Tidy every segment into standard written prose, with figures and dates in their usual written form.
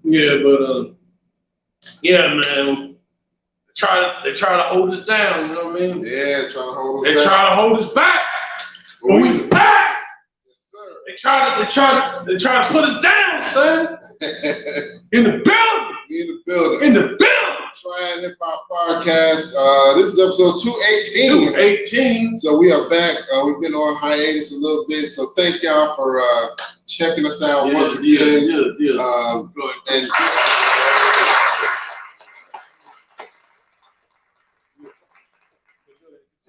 Yeah, but yeah, man. They try to hold us down, you know what I mean? Yeah, trying to hold us They back. try to hold us back. But we back. Yes, sir. They try to put us down, son. In the building. We in the building. In the building. Triad Hip Hop Podcast. This is episode 218. 218. So we are back. We've been on hiatus a little bit. So thank y'all for checking us out once again. Yeah. And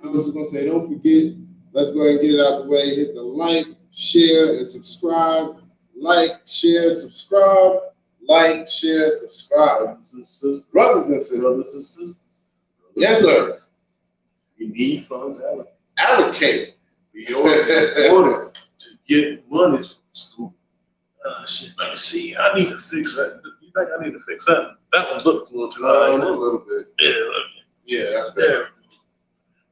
I was gonna say, don't forget, let's go ahead and get it out the way. Hit the like, share, and subscribe. Like, share, subscribe. Like, share, subscribe. Brothers and sisters. Yes, sir. We need funds allocated. We ordered to get money from school. Shit, let me see. I need to fix that. You think I need to fix that? That one's up a little too high. A little bit. Yeah, that's better.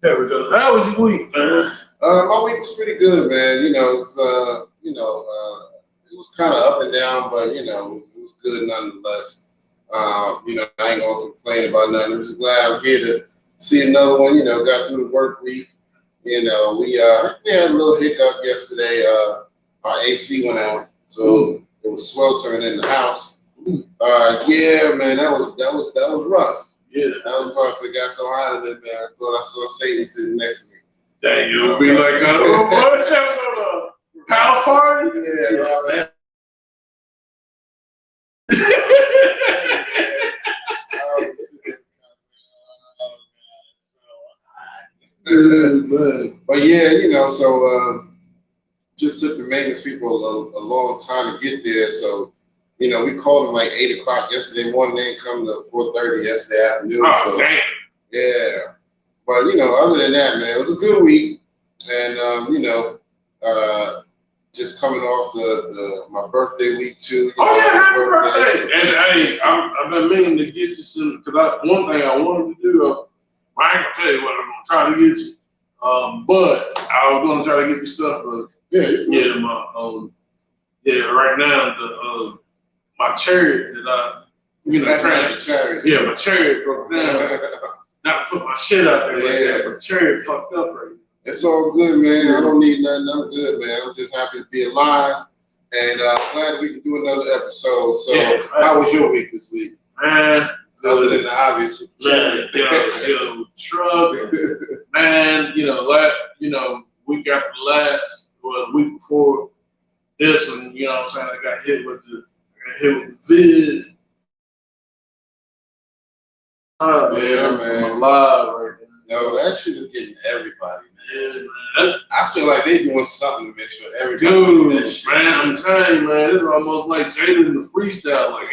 There we go. How was your week, man? My week was pretty good, man. It was kind of up and down, but it was good nonetheless. I ain't gonna complain about nothing. I'm just glad I'm here to see another one. Got through the work week. We had a little hiccup yesterday. Our AC went out, so it was sweltering in the house. Yeah, man, that was rough. Yeah, that was rough. It got so hot in there, man. I thought I saw Satan sitting next to me. Dang, you'll be like, what? That was a house party? Yeah, man. But yeah, so just took the maintenance people a long time to get there. So, we called them like 8 o'clock yesterday morning. They didn't come to 4:30 yesterday afternoon. Oh, so, damn. Yeah. But, other than that, man, it was a good week. And, just coming off my birthday week too. Happy birthday! And hey, I've been meaning to get you some, because one thing I wanted to do, I ain't gonna tell you what I'm gonna try to get you. But I was gonna try to get you stuff, but right now my chariot that my chariot broke down. Not to put my shit out there like that, but the chariot fucked up right now. It's all good, man. I don't need nothing. I'm good, man. I'm just happy to be alive, and glad we can do another episode. So, how was your week this week? Man, other than the obvious. Man, truck. Man, week after last, the week before this one, what I'm saying, I got hit with the vid. Man. I'm alive right now. No, that shit is getting everybody, man. Yeah, man. I feel like they doing something to make sure everybody. Dude, man, I'm telling you, man, it's almost like Jada in the freestyle. Like,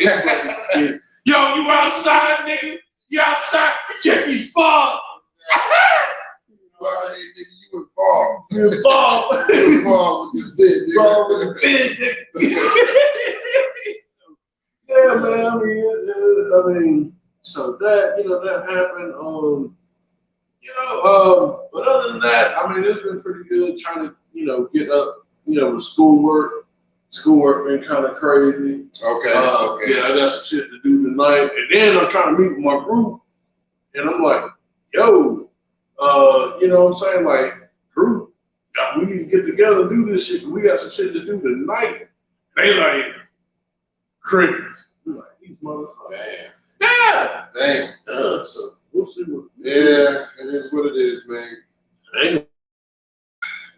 yo, you outside, nigga? You outside? Check these balls. Well, hey, nigga, you involved. You involved. You involved with the vid, nigga. Involved with the vid, nigga. Yeah, man. I mean, so that that happened. But other than that, I mean, it's been pretty good trying to, get up, with schoolwork. Schoolwork been kind of crazy. Okay. Yeah, I got some shit to do tonight. And then I'm trying to meet with my group. And I'm like, yo, you know what I'm saying? Like, group, we need to get together and do this shit. We got some shit to do tonight. They like, crickets. I'm like, these motherfuckers. Damn. Yeah. Damn. So we'll see what. Yeah, it is what it is, man. Hey.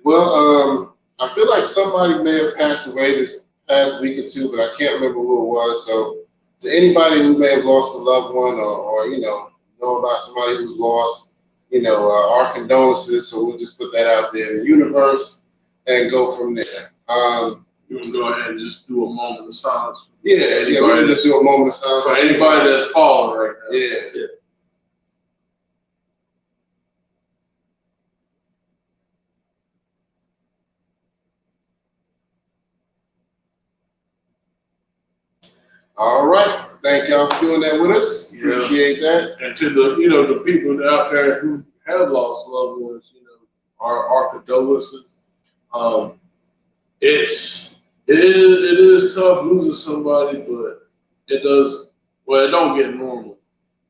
Well, I feel like somebody may have passed away this past week or two, but I can't remember who it was. So, to anybody who may have lost a loved one or know about somebody who's lost, our condolences. So we'll just put that out there in the universe and go from there. You can go ahead and just do a moment of silence. Yeah, we can just do a moment of silence for anybody that's falling right now. Yeah. All right. Thank y'all for doing that with us. Yeah. Appreciate that. And to the people out there who have lost loved ones, our condolences. It is tough losing somebody, but it don't get normal.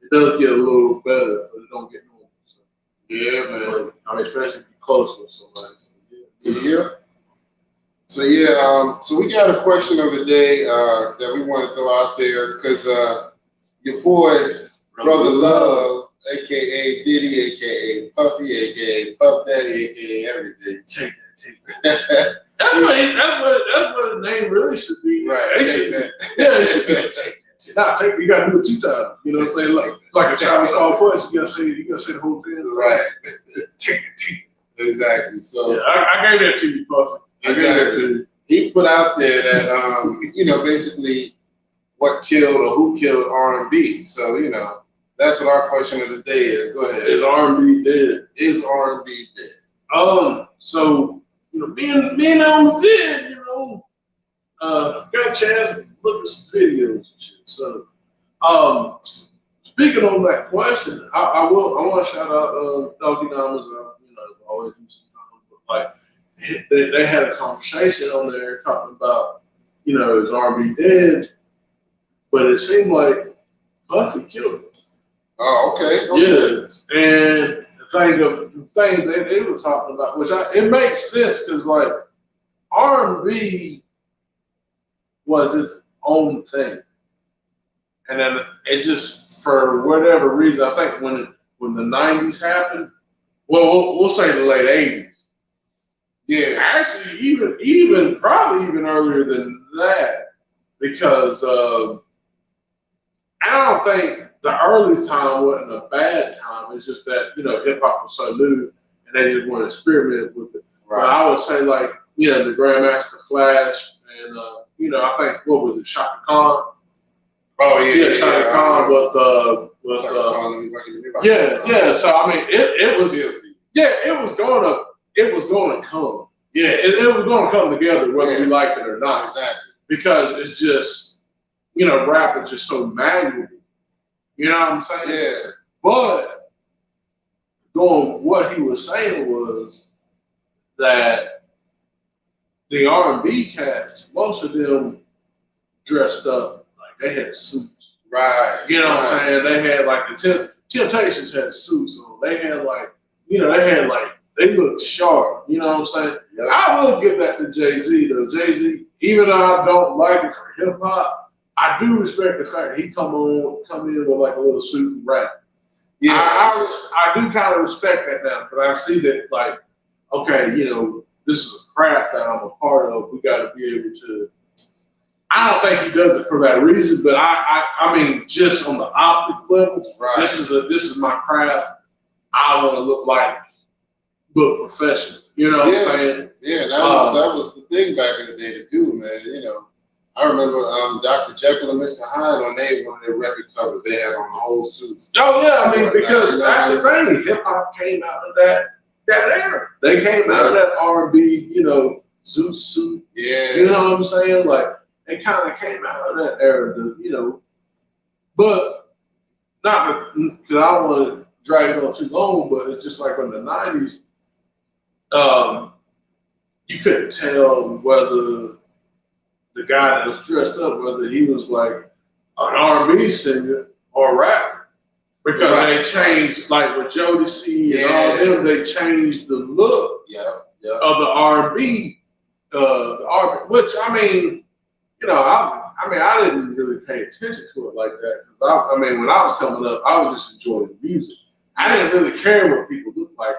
It does get a little better, but it don't get normal. So, yeah, man. I mean, especially if you're close with somebody. So, yeah. So we got a question of the day that we want to throw out there because your boy, Brother Love, aka Diddy, aka Puffy, aka Puff Daddy, aka everything. Take that. That's what the name really should be. Right. It should be. Take. You gotta do it 2 times. You know what I'm saying? Like a child called Puss, you gotta say the whole thing. Right. Take it. Exactly. So I gave that to you, Puffy. Exactly. He put out there that basically what killed or who killed R&B. So that's what our question of the day is. Go ahead. Is R&B dead? Is R&B dead? So being on Zen, got a chance to look at some videos and shit. So, speaking on that question, I want to shout out Doggy Diamonds. Always do sometimes, but like. They had a conversation on there talking about, is R&B dead? But it seemed like Puffy killed him. Oh, okay. Yeah, and the thing they were talking about, it makes sense because like R&B was its own thing, and then it just for whatever reason, I think when the '90s happened, well, we'll say the late '80s. Yeah, actually, even probably even earlier than that, because I don't think the early time wasn't a bad time. It's just that hip hop was so new, and they just wanted to experiment with it. Right. But I would say like the Grandmaster Flash, and I think what was it, Shaka Khan? Oh yeah, Shaka Khan yeah. So I mean, it was going to come. Yeah, it was going to come together whether we liked it or not. Exactly. Because it's just, rap is just so malleable. You know what I'm saying? Yeah. But what he was saying was that the R&B cats, most of them dressed up like they had suits. Right. You know what I'm saying? They had like the Temptations had suits on. They had they look sharp, you know what I'm saying? Yep. I will give that to Jay-Z though. Jay-Z, even though I don't like it for hip hop, I do respect the fact that he come in with like a little suit and rap. Yeah, I do kind of respect that now because I see that like, okay, this is a craft that I'm a part of. We got to be able to. I don't think he does it for that reason, but I mean, just on the optic level, right. This is my craft. I want to look professional. You know what I'm saying? Yeah, that was the thing back in the day to do, man. I remember Dr. Jekyll and Mr. Hyde one of their record covers, they had on the whole suits. Oh yeah, I mean because that's the thing. Hip hop came out of that era. They came out of that R&B, suit. Yeah. You know what I'm saying? Like they kind of came out of that era, but not because I don't want to drag it on too long, but it's just like in the '90s. You couldn't tell whether the guy that was dressed up, whether he was like an R&B singer or a rapper. Because they changed, like with Jodeci and all them, they changed the look of the R&B, which I mean, I didn't really pay attention to it like that. Because when I was coming up, I was just enjoying the music. I didn't really care what people looked like.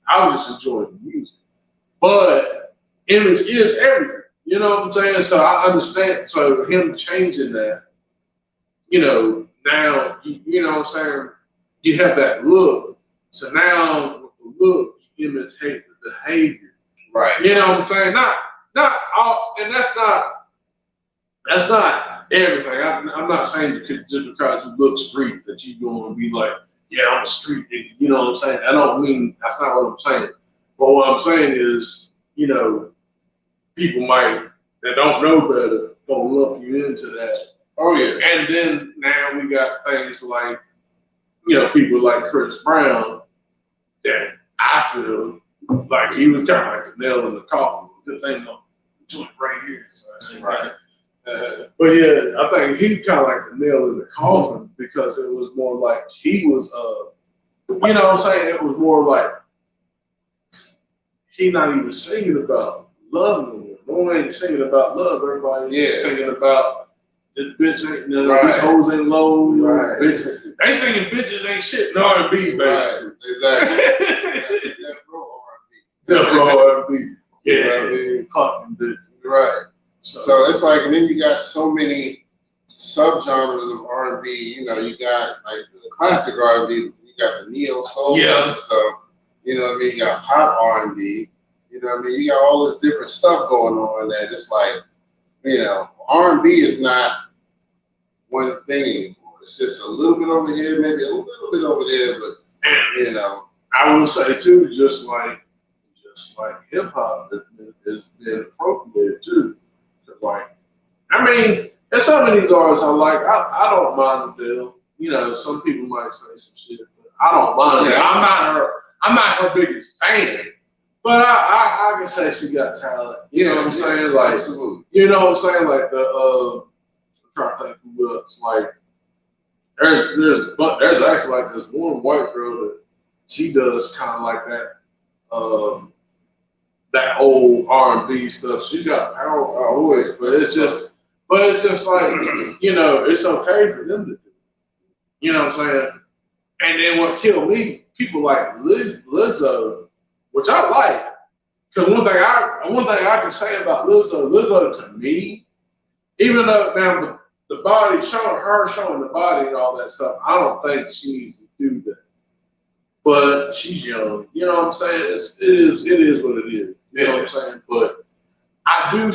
I was just enjoying the music. But image is everything. You know what I'm saying? So I understand. So him changing that, now, you know what I'm saying? You have that look. So now with the look, you imitate the behavior. Right. You know what I'm saying? Not not all, and that's not everything. I'm not saying just because you look street that you going to be like, yeah, I'm a street nigga. You know what I'm saying? I don't mean, that's not what I'm saying. But what I'm saying is, you know, people that don't know better gonna lump you into that. Oh yeah. And then now we got things like, you know, people like Chris Brown that I feel like he was kind of like the nail in the coffin. Good thing I'm doing right here. So right. But yeah, I think he kind of like the nail in the coffin because it was more like he was, you know what I'm saying? It was more like he not even singing about love no more. No one ain't singing about love. Everybody singing about this bitch ain't, you know, these hoes ain't low. You know, bitch. They singing bitches ain't shit in R&B, basically. Right. Exactly. Death row R&B. Death row R&B. Yeah. Fucking bitch. Right. So it's like, and then you got so many subgenres of R&B. You know, you got like the classic R&B. You got the neo soul stuff. You know what I mean? You got hot R&B. You know what I mean? You got all this different stuff going on that it's like, you know, R&B is not one thing anymore. It's just a little bit over here, maybe a little bit over there, but you know. I will say too, just like hip hop has been appropriated too. Like, I mean, there's some of these artists I like. I don't mind the deal. You know, some people might say some shit, but I don't mind it. I'm not her biggest fan, but I can say she got talent. You know what I'm saying? Like, absolutely. You know what I'm saying? Like I'm trying to think who else. Like, there's actually like this one white girl that she does kind of like that. That old R&B stuff. She got a powerful voice, but it's just like, you know, it's okay for them to do. You know what I'm saying? And then what killed me, people like Lizzo, which I like, because one thing I can say about Lizzo to me, even though now the body showing the body and all that stuff, I don't think she needs to do that. But she's young, you know what I'm saying? It is what it is. You know what I'm saying? But I do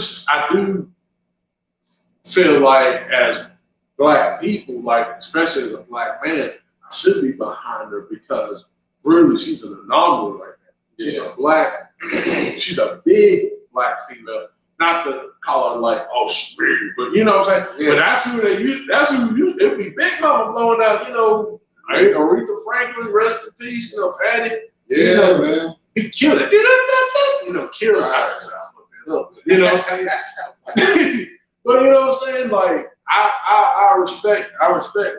feel like as black people, like especially as a black man, I should be behind her because really she's an anomaly like that. She's a big black female. Not to call her like, oh, she's big, but you know what I'm saying? Yeah. But that's who they use. That's who you. It would be Big Mama blowing out, you know, Aretha Franklin, rest in peace, you know, Patty. Yeah, you know, man. He killed it. You know, killed it. You know what I'm saying? But you know what I'm saying? Like, I respect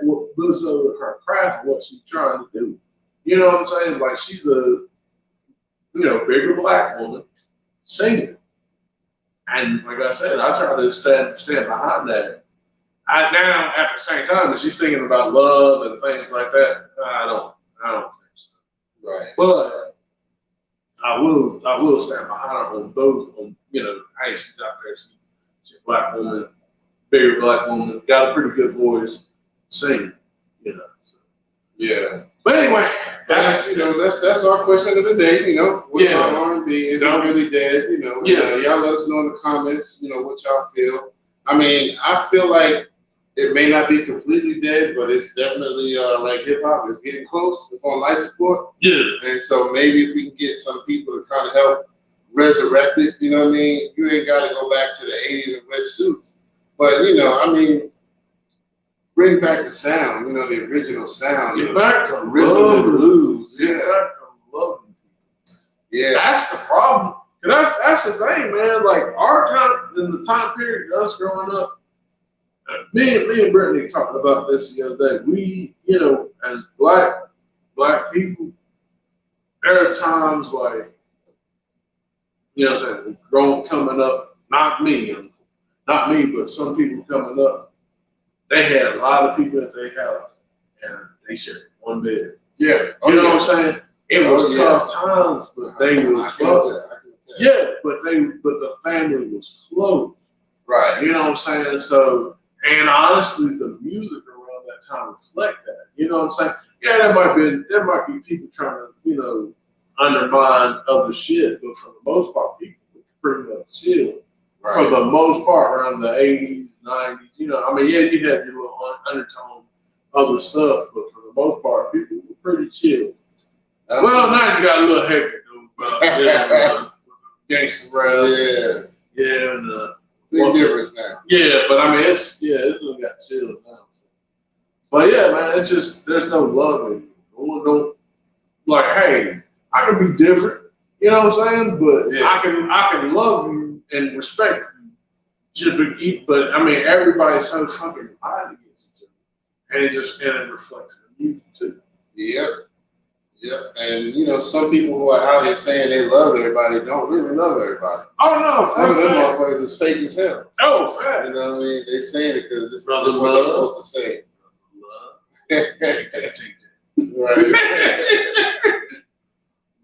what Lizzo, her craft, what she's trying to do. You know what I'm saying? Like, she's a, you know, bigger black woman singing. And like I said, I try to stand behind that. Now at the same time, is she singing about love and things like that? I don't think so. Right. But I will stand behind her on those. You know, hey, she's out there. She's a black woman, bigger black woman, got a pretty good voice, singing. You know. So. Yeah. But anyway, that's our question of the day. You know, what about R&B? Is it really dead? You know, y'all let us know in the comments. You know what y'all feel. I mean, I feel like it may not be completely dead, but it's definitely like hip hop. It's getting close. It's on life support. Yeah. And so maybe if we can get some people to kind of help resurrect it, you know what I mean? You ain't got to go back to the 80s and wear suits. But, you know, I mean, bring back the sound, you know, the original sound. Get back to rhythm and blues. Get back to loving. Yeah. That's the problem. That's the thing, man. Like, our time, in the time period of us growing up, me and Brittany talked about this the other day. We, you know, as black people, there's times like, you know what I'm saying, coming up, not me, but some people coming up, they had a lot of people at their house and they shared one bed. Yeah. You know what I'm saying? It was tough times, but they were close. Yeah, but the family was close. Right. You know what I'm saying? So, and honestly, the music around that time reflect that. You know what I'm saying? Yeah, there might be people trying to, you know, undermine other shit, but for the most part, people were pretty much chill. for the most part around the 80s, 90s. You know, I mean, yeah, you had your little undertone other stuff, but for the most part, people were pretty chill. Well, now you got a little hectic, though. Gangster rap. Yeah, and big difference now. Yeah, but I mean, it's got chill now. So. But yeah, man, it's just there's no love in it. Don't like, hey, I can be different. You know what I'm saying? But I can love you and respect you. But I mean, everybody's so fucking hot against each other, and it reflects in the music too. Yep. And you know, some people who are out here saying they love everybody don't really love everybody. Oh no, some of them motherfuckers is fake as hell. Oh, fact. You know what I mean? They saying it because this is what they're supposed to say. Love. Right.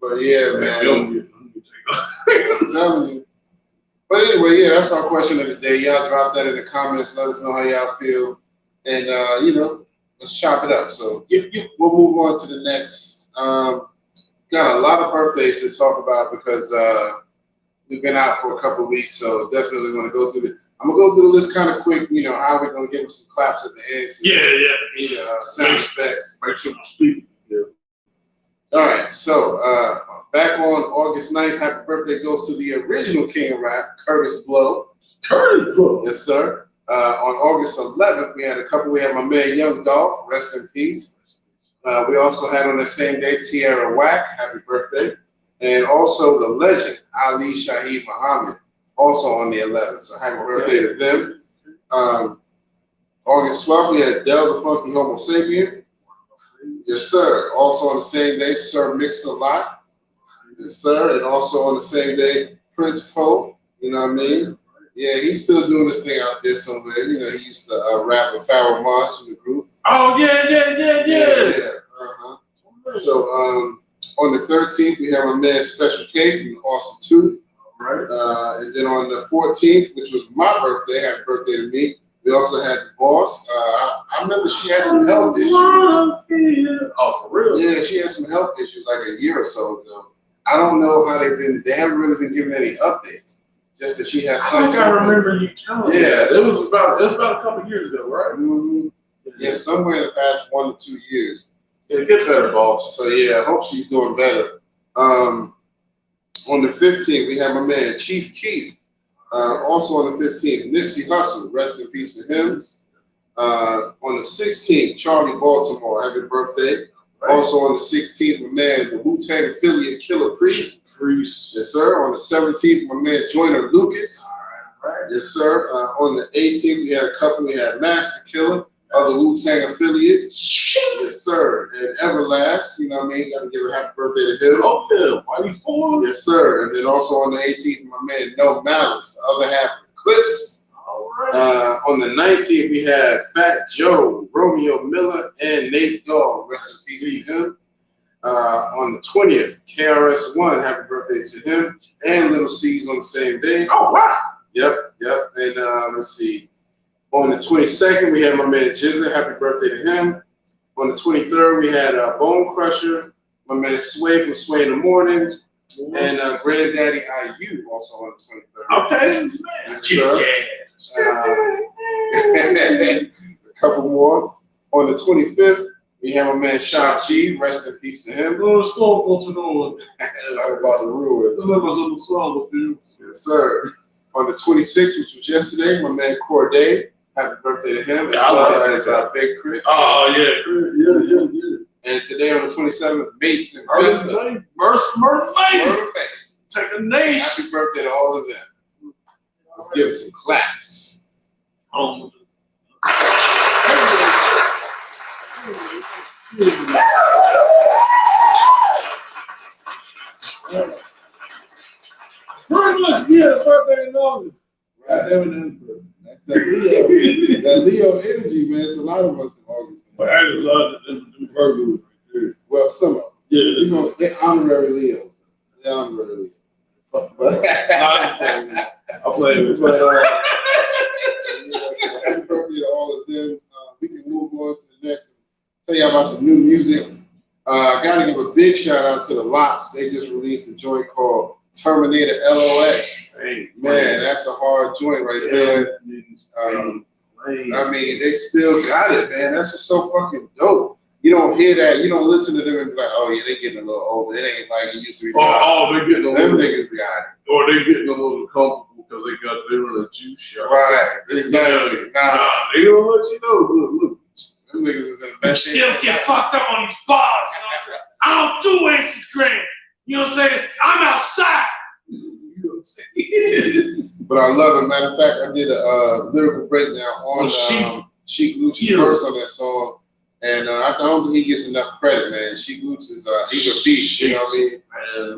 But yeah, man. I'm telling you. But anyway, yeah, that's our question of the day. Y'all drop that in the comments. Let us know how y'all feel. And, you know, let's chop it up. So we'll move on to the next. Got a lot of birthdays to talk about because we've been out for a couple of weeks. So definitely want to go through I'm going to go through the list kind of quick. You know, how we're going to give them some claps at the end. So sound effects. Make sure we speak. Yeah. All right, so back on August 9th, happy birthday goes to the original king of rap, Curtis Blow. Curtis Blow? Yes, sir. On August 11th, we had we had my man Young Dolph, rest in peace. We also had on that same day, Tierra Whack, happy birthday. And also the legend, Ali Shaheed Muhammad, also on the 11th, so happy birthday to them. August 12th, we had Del the Funky Homo Sapien. Yes, sir. Also on the same day, Sir Mix-a-Lot. Yes, sir. And also on the same day, Prince Poe. You know what I mean? Yeah, he's still doing this thing out there somewhere. You know, he used to rap with Pharoah Monch in the group. Oh, yeah. So on the 13th, we have my man Special K from Austin 2. Right. And then on the 14th, which was my birthday, happy birthday to me, we also had the boss. I remember she had some health issues. Oh, for real? Yeah, she had some health issues like a year or so ago. I don't know how they haven't really been giving any updates. Just that she has some. I remember you telling me. Yeah, it was about a couple of years ago, right? Mm-hmm. Yeah, somewhere in the past 1 to 2 years. Yeah, get better, boss. So yeah, I hope she's doing better. On the 15th, we have my man Chief Keef. Also on the 15th, Nipsey Hussle, rest in peace to him. On the 16th, Charlie Baltimore, happy birthday. Right. Also on the 16th, my man, the Wu-Tang affiliate Killer Priest. Yes, sir. On the 17th, my man Joyner Lucas. Right. Yes, sir. On the 18th, we had a couple. We had Master Killer, other Wu-Tang affiliate. Yes, sir. And Everlast, you know what I mean? Got to give a happy birthday to him. Oh, yeah. Mighty Four. Yes, sir. And then also on the 18th, my man No Malice, the other half of the Clips. All right. On the 19th, we had Fat Joe, Romeo Miller, and Nate Dogg. Rest in peace to him. On the 20th, KRS-One, happy birthday to him, and Little C's on the same day. Oh, wow. Yep. And let's see. On the 22nd, we had my man Jizza, happy birthday to him. On the 23rd, we had Bone Crusher, my man Sway from Sway in the Morning, and Granddaddy IU also on the 23rd. Okay, man. A couple more. On the 25th, we have my man Shop G, rest in peace to him. Oh, the song continuing. I'm about to ruin it. Yes, sir. On the 26th, which was yesterday, my man Corday, happy birthday to him. Yeah, I like that. Big Crit. Oh, yeah. And today on the 27th, Mason. Murder Take a nation. Happy birthday to all of them. Let's give them some claps. Pretty much, yeah, birthday in August. Right. That's that Leo energy, man. It's a lot of us in August. But I just love the Virgos. Well, some of them. Yeah. You know, they're honorary Leos. They're honorary Leos. I play with Happy birthday to all of them. We can move on to the next and tell you about some new music. Got to give a big shout out to the Lots. They just released a joint called Terminator LOX. Hey, man, that's a hard joint right there. I mean, they still got it, man. That's what's so fucking dope. You don't hear that. You don't listen to them and be like, oh, yeah, they getting a little older. It ain't like it used to be. Oh, they getting a little. Them niggas got it. Or they getting a little comfortable because they're in a juice shop. Right, exactly. Nah, they don't let you know. Look. Them niggas is in the best shape. Still get fucked up on these bars, you know what I'm saying? I don't do Instagram. You know what I'm saying? I'm outside. You know what I'm saying? But I love it. Matter of fact, I did a lyrical breakdown on Sheek Luch's verse on that song. And I don't think he gets enough credit, man. Sheek Luch is he's a beast, you know what I mean?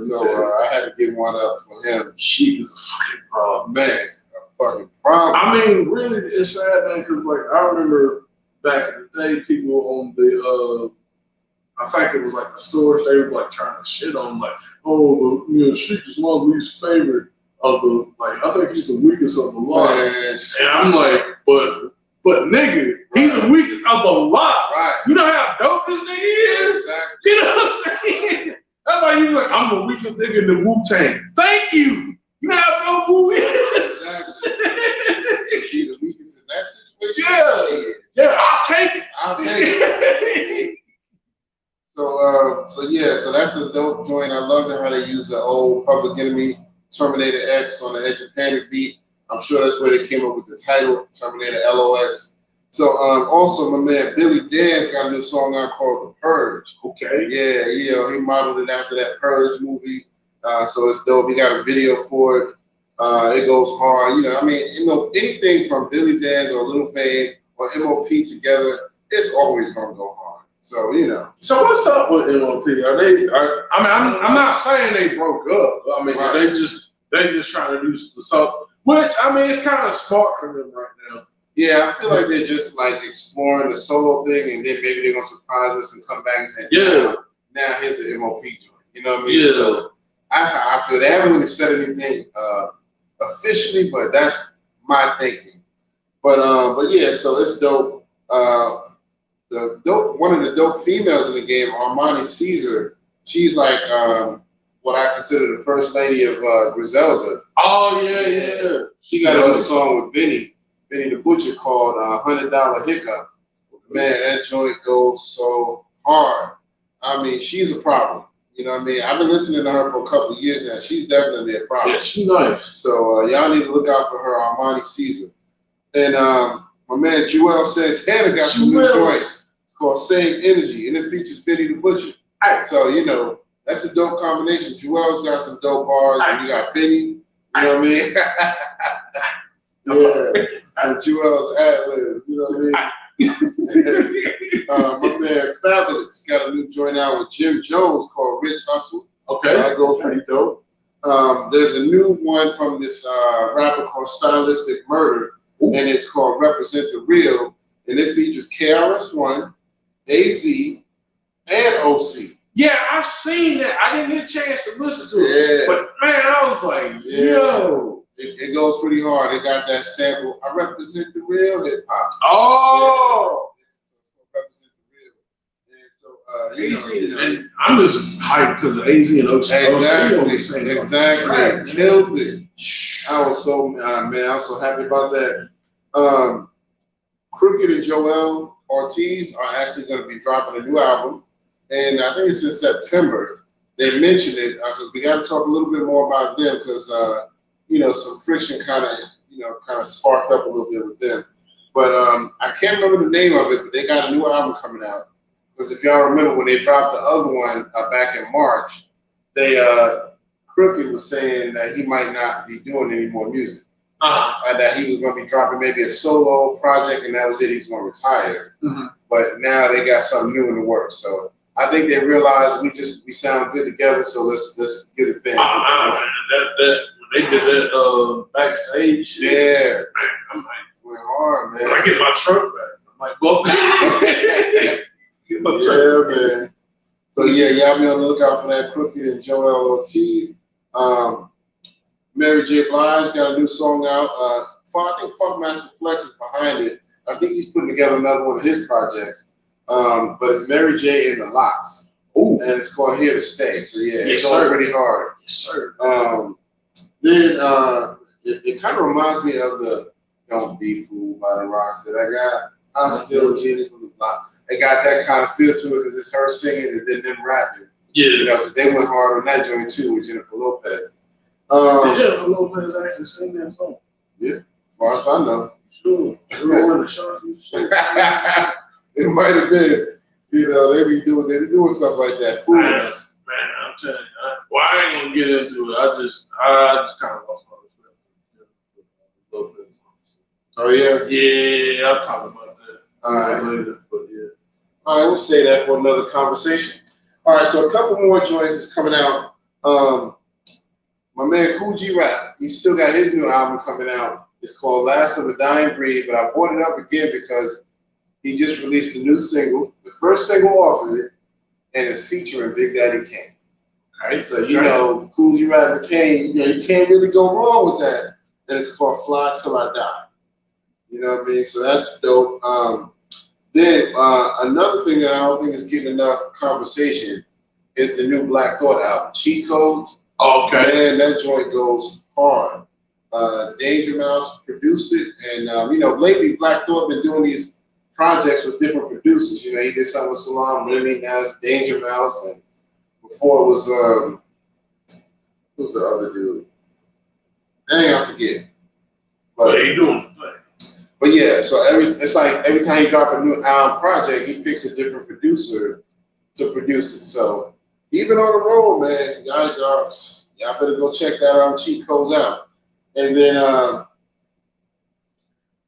So I had to give one up for him. Sheek is a fucking problem. Man, a fucking problem. I mean, really, it's sad, man, because, like, I remember back in the day, people on the, I think it was, like, the source, they were, like, trying to shit on, like, oh, Sheek is my least favorite of the, like, I think he's the weakest of the lot. And I'm like, but nigga, he's the weakest of the lot. Right. You know how dope this nigga is? Exactly. You know what I'm saying? That's why you like, I'm the weakest nigga in the Wu-Tang. Thank you. You know how dope Wu is? Exactly. He the weakest in that situation. Yeah, I'll take it. I'll take it. So that's a dope joint. I love it how they use the old Public Enemy Terminator X on the Edge of Panic beat. I'm sure that's where they came up with the title, Terminator LOX. So also my man Billy Dan's got a new song out called The Purge. Okay. Yeah, he modeled it after that Purge movie. So it's dope. He got a video for it. It goes hard. I mean, anything from Billy Dan's or Lil Fame or MOP together, it's always gonna go hard. So So what's up with MOP? I'm not saying they broke up. I mean, right. they just trying to do the stuff. Which, I mean, it's kind of smart for them right now. Yeah, I feel like they're just like exploring the solo thing, and then maybe they're gonna surprise us and come back and say, now here's an MOP joint. You know what I mean? Yeah. So I feel they haven't really said anything officially, but that's my thinking. But yeah, so it's dope. One of the dope females in the game, Armani Caesar, she's like what I consider the first lady of Griselda. Oh yeah. She got a new song with Benny the Butcher called $100 Hiccup. Man, that joint goes so hard. I mean, she's a problem. You know what I mean? I've been listening to her for a couple of years now. She's definitely a problem. Yeah, she's nice. So y'all need to look out for her, Armani Caesar. And my man Joel Santana got some new joint. It's called Same Energy, and it features Benny the Butcher. Right. So that's a dope combination. Joel's got some dope bars, and you got Benny. You know what I mean? Yeah. And Joel's ad-libs. You know what I mean? My man Fabulous got a new joint out with Jim Jones called Rich Hustle. Okay. That goes pretty dope. There's a new one from this rapper called Stylistic Murder, and it's called Represent the Real, and it features KRS-One, AZ, and OC. Yeah, I've seen that. I didn't get a chance to listen to it. But man, I was like, yo. It goes pretty hard. They got that sample. I represent the real hip hop. Oh. Represent the real. And so, and I'm just hyped because of AZ and OC. Exactly. Killed it. I was so man, I was so happy about that. Crooked and Joel Ortiz are actually going to be dropping a new album, and I think it's in September. They mentioned it because we got to talk a little bit more about them because some friction kind of sparked up a little bit with them. But I can't remember the name of it, but they got a new album coming out. Because if y'all remember when they dropped the other one back in March, Crooked was saying that he might not be doing any more music. And that he was going to be dropping maybe a solo project, and that was it. He's going to retire. Mm-hmm. But now they got something new in the works. So I think they realized we sound good together. So let's get it finished. They did that backstage. Yeah. Man, I'm like, went hard, man. When I get my truck back, I'm like, well, man. So yeah, y'all be on the lookout for that. Crooked and Joel Ortiz. Mary J. Blige got a new song out. I think Funkmaster Flex is behind it. I think he's putting together another one of his projects. But it's Mary J. and the Lox. Ooh. And it's called Here to Stay. So yeah, Yes, it's sir. pretty hard. Yes, sir. Then it kind of reminds me of the Don't Be Fooled by the Rocks that I got. I'm still Jenny from the block. It got that kind of feel to it because it's her singing and then them rapping. Yeah. You know, because they went hard on that joint too with Jennifer Lopez. Did Jennifer Lopez actually sing that song? Yeah, as far as I know. Sure. It might have been. You know, they be doing stuff like that. Fooling us. Man, I'm telling you. I ain't gonna get into it. I just kind of lost my respect for Lopez. Oh yeah. Yeah, I'll talk about that. All right. Later, but yeah. All right, we'll say that for another conversation. All right, so a couple more joints is coming out. My man Kool G Rap, he's still got his new album coming out. It's called Last of a Dying Breed, but I brought it up again because he just released a new single, the first single off of it, and it's featuring Big Daddy Kane. All right, So you know, Kool G Rap and Kane, you know, you can't really go wrong with that. And it's called Fly Till I Die. You know what I mean? So that's dope. Then another thing that I don't think is getting enough conversation is the new Black Thought album, Cheat Codes. Okay. Man, that joint goes hard. Danger Mouse produced it, and you know, lately Black Thought been doing these projects with different producers. You know, he did something with Salam Remy, now it's Danger Mouse, and before it was who's the other dude? I forget. But he doing the thing. But yeah, so it's like every time he drop a new album project, he picks a different producer to produce it. So even on the road, man, y'all better go check that Cheat Codes out. And then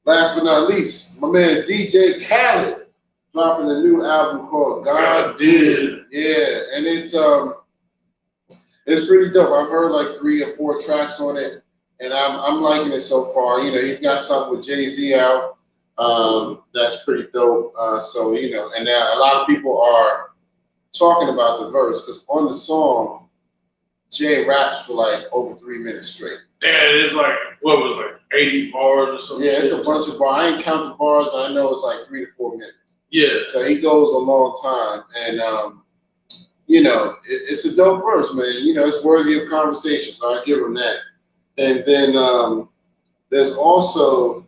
last but not least, my man DJ Khaled dropping a new album called God Did. Yeah, and it's pretty dope. I've heard like 3 or 4 tracks on it, and I'm liking it so far. You know, he's got something with Jay-Z out. That's pretty dope. So, you know, and now a lot of people are talking about the verse because on the song, Jay raps for like over 3 minutes straight. Yeah, it's like, what was it, like 80 bars or something? Yeah, it's a bunch of bars. I ain't count the bars, but I know it's like 3 to 4 minutes. Yeah. So he goes a long time, and you know, it's a dope verse, man. You know, it's worthy of conversation, so I give him that. And then there's also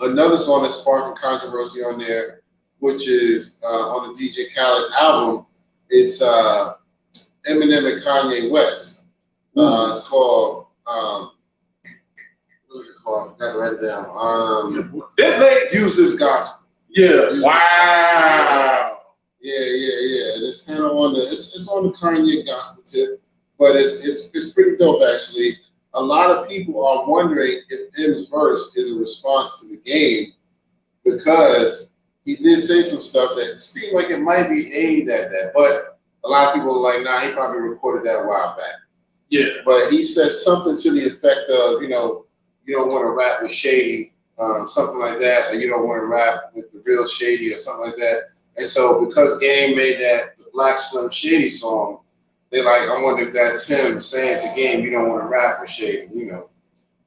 another song that's sparking controversy on there, which is on the DJ Khaled album. It's Eminem and Kanye West. It's called what is it called? I forgot to write it down. Use This Gospel. Yeah. Wow. Yeah. And it's kind of on the it's on the Kanye gospel tip, but it's pretty dope actually. A lot of people are wondering if M's verse is a response to the game because he did say some stuff that seemed like it might be aimed at that, but a lot of people are like, nah, he probably recorded that a while back. Yeah. But he says something to the effect of, you know, you don't want to rap with Shady, something like that, or you don't want to rap with the real Shady or something like that. And so because Game made that the Black Slim Shady song, they're like, I wonder if that's him saying to Game, you don't want to rap with Shady, you know.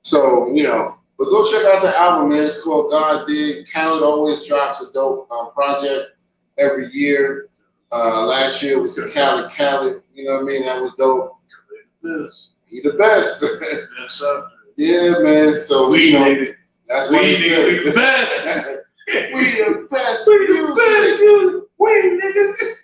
So, you know, but go check out the album, man. It's called God Did. Khaled always drops a dope project every year. Last year was the Khaled, you know what I mean? That was dope. He the best. Yes, sir. Yeah, man. So we you know, nigga. that's what he said. We the best. We the best. We the best. We niggas.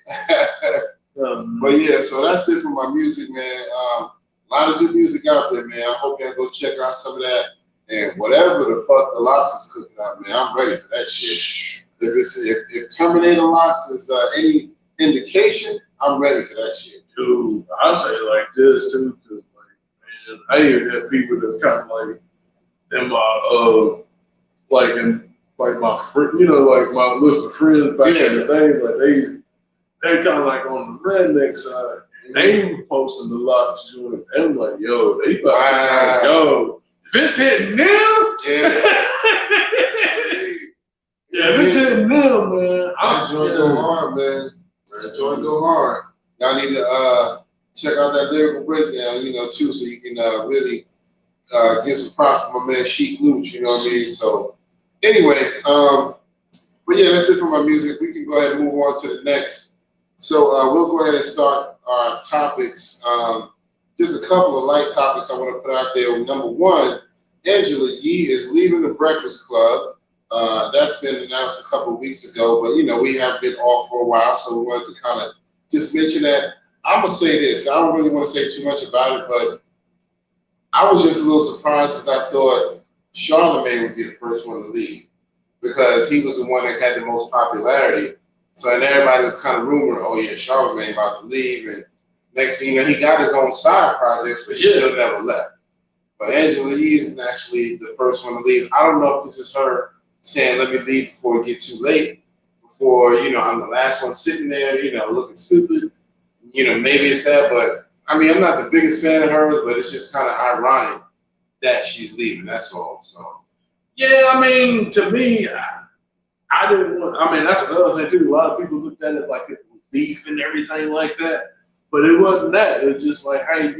But yeah, so that's it for my music, man. A lot of good music out there, man. I hope y'all go check out some of that. And whatever the fuck the Lox is cooking out, man, I'm ready for that shit. If Terminator Lox is any indication, I'm ready for that shit. Dude, I say it like this too, because like, man, I even have people that's kind of like in my like my friend, you know, like my list of friends back in the day, like they kind of like on the redneck side, and they were posting a lot of shit. And I'm like, yo, they about to yo, if it's hitting them, yeah, if it's hitting them, man, I'm enjoying go hard, man. Enjoying go hard. Y'all need to check out that lyrical breakdown, you know, too, so you can really give some props to my man Sheik Luch, you know what I mean? So anyway, but yeah, that's it for my music. We can go ahead and move on to the next So we'll go ahead and start our topics. Just a couple of light topics I want to put out there. Number one, Angela Yee is leaving the Breakfast Club. That's been announced a couple of weeks ago, but we have been off for a while, so we wanted to kind of just mention that. I'm gonna say this. I don't really want to say too much about it, but I was just a little surprised because I thought Charlamagne would be the first one to leave because he was the one that had the most popularity. So and everybody was kind of rumored, oh yeah, Charlamagne about to leave, and next thing you know, he got his own side projects, but he still never left. But Angela Yee is actually the first one to leave. I don't know if this is her saying, let me leave before it get too late, before, I'm the last one sitting there, looking stupid. Maybe it's that, but I mean, I'm not the biggest fan of hers, but it's just kind of ironic that she's leaving, that's all, so. Yeah, I mean, to me, I didn't want, I mean, that's another thing too. A lot of people looked at it like it was beef and everything like that. But it wasn't that. It was just like, hey,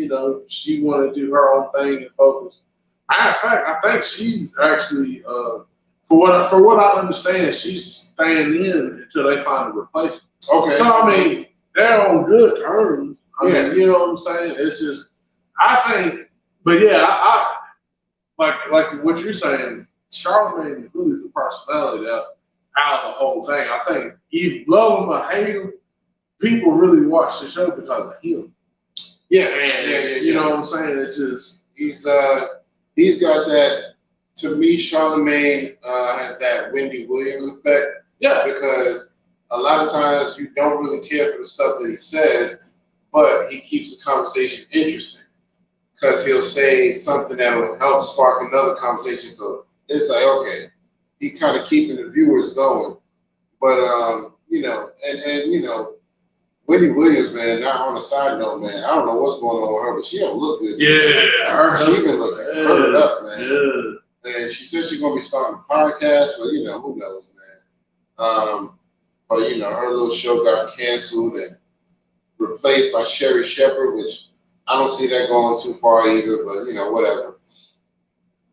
she wanted to do her own thing and focus. In fact, I think she's actually, for what I understand, she's staying in until they find a replacement. Okay. So I mean, they're on good terms. I mean, you know what I'm saying? It's just, I think, but yeah, I like what you're saying. Charlamagne is really the personality out of the whole thing. I think you love him or hate him, people really watch the show because of him. Yeah, You know what I'm saying? It's just he's got that. To me, Charlamagne has that Wendy Williams effect. Yeah, because a lot of times you don't really care for the stuff that he says, but he keeps the conversation interesting because he'll say something that will help spark another conversation. So it's like, okay, he kind of keeping the viewers going. But Wendy Williams, man, not on a side note, man, I don't know what's going on with her, but she don't look good. Yeah, she been looking hurt up, man. Yeah. And she said she's gonna be starting a podcast, but who knows, man. But her little show got canceled and replaced by Sherry Shepherd, which I don't see that going too far either. But whatever.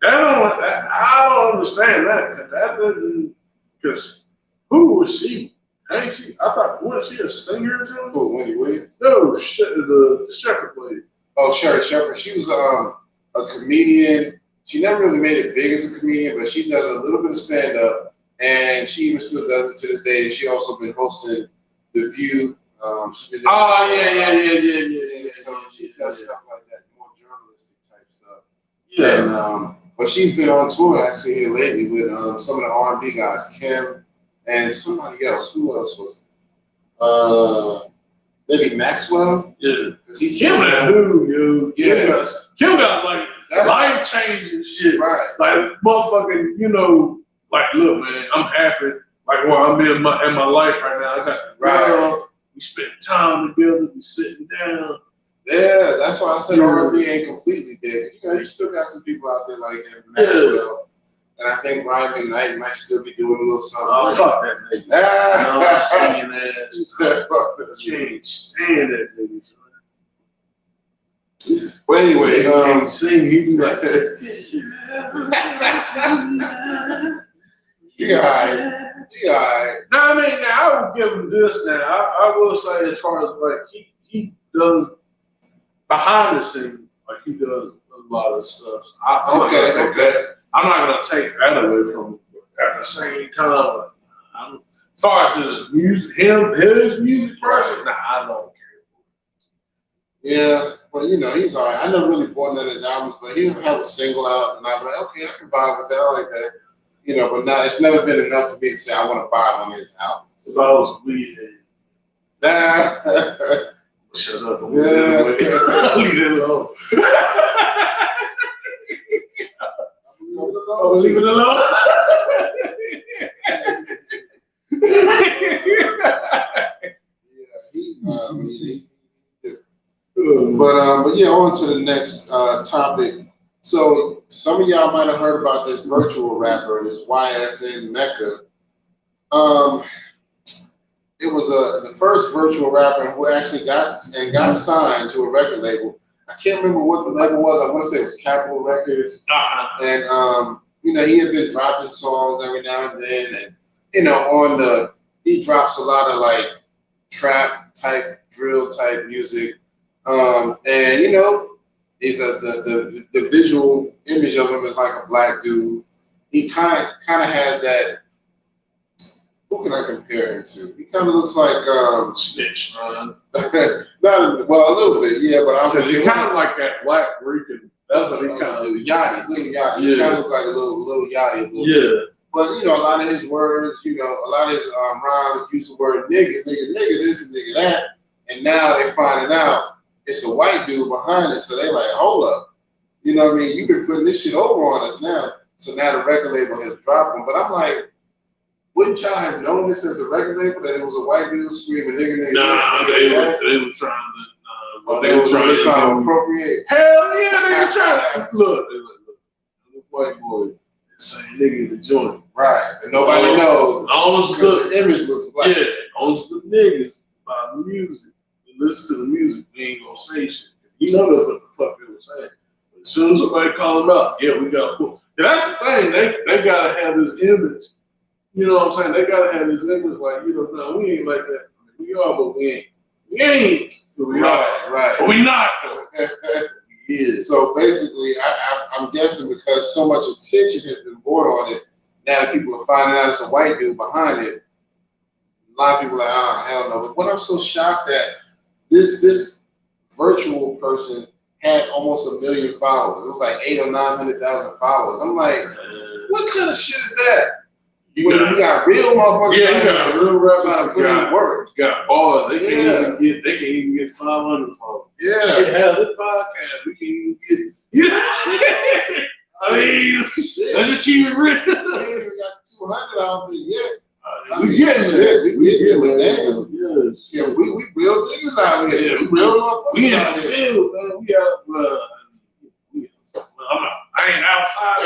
I don't understand that because who was she? Ain't she? I thought wasn't she a singer or something? Who, Wendy Williams? No, the Shepherd lady. Oh, Sherry Shepherd. She was a comedian. She never really made it big as a comedian, but she does a little bit of stand up, and she even still does it to this day. She also been hosting The View. She's been Yeah. So she does stuff like that, more journalistic type stuff. Yeah. And but she's been on tour actually here lately with some of the R&B guys, Kim and somebody else. Who else was it? Maybe Maxwell. Yeah. He's Kim that dude, yo. Yeah. Kim got like life changing shit. Right. Like motherfucking, like look, man, I'm happy. Like where I'm in my life right now. I got the girl. We spend time together. We sitting down. Yeah, that's why I said R&B ain't completely dead. You still got some people out there like him, Maxwell. And I think Ryan McKnight might still be doing a little something. Oh, fuck that nigga. No, singing ass. Can't stand that nigga. Well, anyway, he can't sing. He be like, yeah. Now, I mean, now I will give him this. Now, I will say, as far as like he does behind the scenes, like he does a lot of stuff. I'm not gonna take that away from him. But at the same time, as far as his music, his music person, nah, I don't care. Yeah, well, he's all right. I never really bought none of his albums, but he'll have a single out, and I'm like, okay, I can vibe with that. I like that. But now it's never been enough for me to say I want to buy one of his albums. If I was weed head. Shut up. Leave it alone. Leave it alone. But yeah, on to the next topic. So some of y'all might have heard about this virtual rapper, this YFN Mecca. It was the first virtual rapper who actually got signed to a record label. I can't remember what the label was. I want to say it was Capitol Records. And he had been dropping songs every now and then, and he drops a lot of like trap type, drill type music. And you know, he's the visual image of him is like a black dude. He kind of has that. Who can I compare him to? He kind of looks like Snitch, man. Well, a little bit, yeah. But I was because he's kind of like that black Rican. That's what he kind of little Yachty. Yeah. He kind of look like a little Yachty. Yeah. Bit. But you know, a lot of his words, you know, a lot of his rhymes use the word nigga, this and nigga that, and now they finding out it's a white dude behind it, so they like, hold up, you know what I mean? You've been putting this shit over on us now, so now the record label has dropped him. But I'm like, wouldn't y'all have known this as the record label that it was a white dude screaming nigga? Nah, they were trying to. They were trying to appropriate. Hell yeah, they were trying to look. The white boy. Same nigga in the joint. Right. And nobody knows. Almost the image looks black. Yeah. Almost the niggas buy the music. And listen to the music. We ain't gonna say shit. You know that's what the fuck they were saying. But as soon as somebody call them out, yeah, we got to. That's the thing. They gotta have this image. You know what I'm saying? They gotta have this image like, you know, no, we ain't like that. I mean, we are, but we ain't. We ain't. But we are. Right. But we not. Yeah. So basically, I'm guessing because so much attention has been brought on it, now that people are finding out it's a white dude behind it, a lot of people are like, oh, hell no. But what I'm so shocked at, this virtual person had almost 1 million followers. It was like 800,000 or 900,000 followers. I'm like, what kind of shit is that? You got real motherfuckers. Yeah, you got real rappers trying to put in work. You got bars. They can't even get 500 followers. Yeah. Shit, hell, this podcast, we can't even get. Yeah. I mean, let's just keep it real. We ain't even got 200 out there yet. We getting there. We getting there. Damn. Yes. Yeah, we real niggas out here. Yeah, we real motherfuckers out here. We in the field, man. We out. I ain't outside.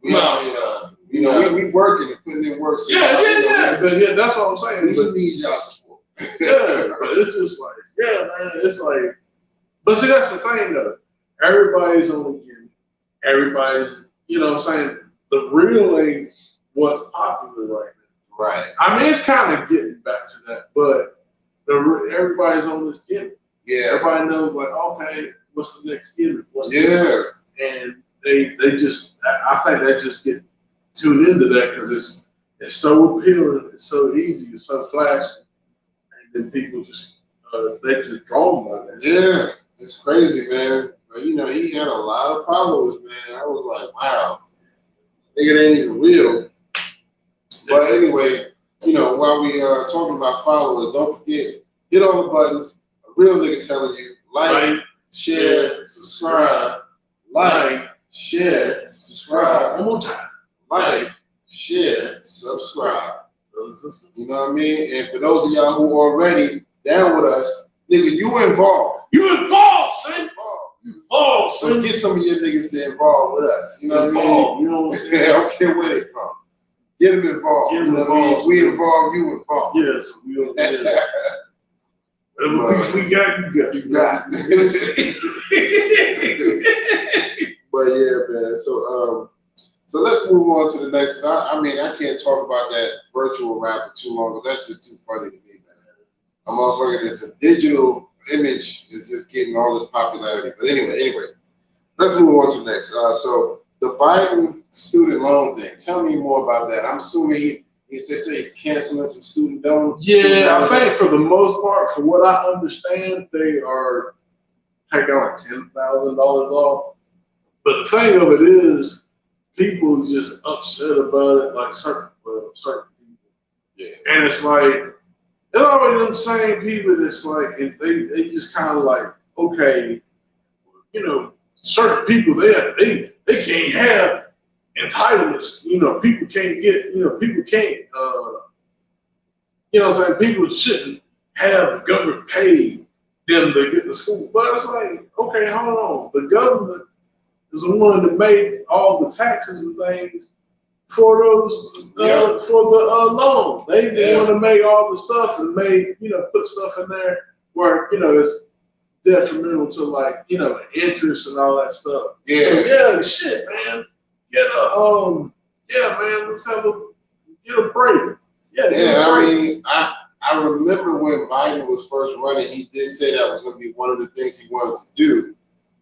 We outside. You know, we working and putting in work. So yeah. But yeah, that's what I'm saying. We need y'all support. Yeah, but it's just like, yeah, man. It's like, but see, that's the thing though. Everybody's on the game. Everybody's, you know what I'm saying? The real ain't what's popular right now. Right. I mean, it's kind of getting back to that, but everybody's on this gimmick. Yeah. Everybody knows, like, okay, what's the next gimmick? And they just, I think they just get tuned into that because it's so appealing, it's so easy, it's so flashy, and then people just they just drawn by that. Yeah, it's crazy, man. But you know, he had a lot of followers, man. I was like, wow, nigga ain't even real. But anyway, you know, while we are talking about followers, don't forget, hit all the buttons. A real nigga telling you, like, share, subscribe, like, share, subscribe. One more time. Like, share, subscribe. You know what I mean? And for those of y'all who are already down with us, nigga, you involved. You involved, son. You involved, son. So get some of your niggas to involve with us. You know what I mean? You know what I'm saying? I don't care where they from. Get them involved. You know what I mean? We involved, you involved. Yes, we are. Whatever piece we got, you got. You got. But yeah, man. So let's move on to the next. I mean, I can't talk about that virtual rapper too long because that's just too funny to me, man. A motherfucker that's a digital image is just getting all this popularity. But anyway, let's move on to the next. So the Biden student loan thing. Tell me more about that. I'm assuming they say he's canceling some student loans. Yeah, I think for the most part, for what I understand, they are taking like $10,000 off. But the thing of it is, people just upset about it, like certain people. Yeah. And it's like, it's always them same people that's like, and they just kind of like, okay, you know, certain people, they can't have entitlements. You know, people can't get, you know, people can't, you know what I'm saying? People shouldn't have the government pay them to get to school. But it's like, okay, hold on. The government is the one that made all the taxes and things for those for the loan. They the one to make all the stuff and made, you know, put stuff in there where, you know, it's detrimental to, like, you know, interest and all that stuff. Yeah. So shit, man. Man, let's get a break. I mean, I remember when Biden was first running, he did say that was going to be one of the things he wanted to do.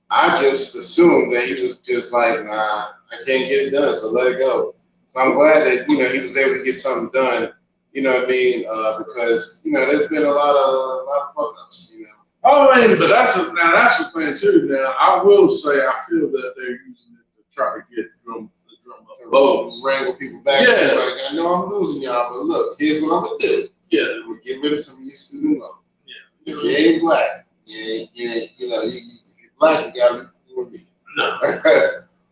I just assumed that he was just like, nah, I can't get it done, so let it go. So I'm glad that, you know, he was able to get something done, you know what I mean? Because, you know, there's been a lot of fuck-ups, you know. Oh, man, but that's the thing, too. Now, I will say I feel that they're using it to try to get the drum up lows. Wrangle people back. Yeah. Like, I know I'm losing y'all, but look, here's what I'm going to do. Yeah. We're going to get rid of some of your student loan. Yeah. If you ain't black, you know, if you're black, you got to be with me. No.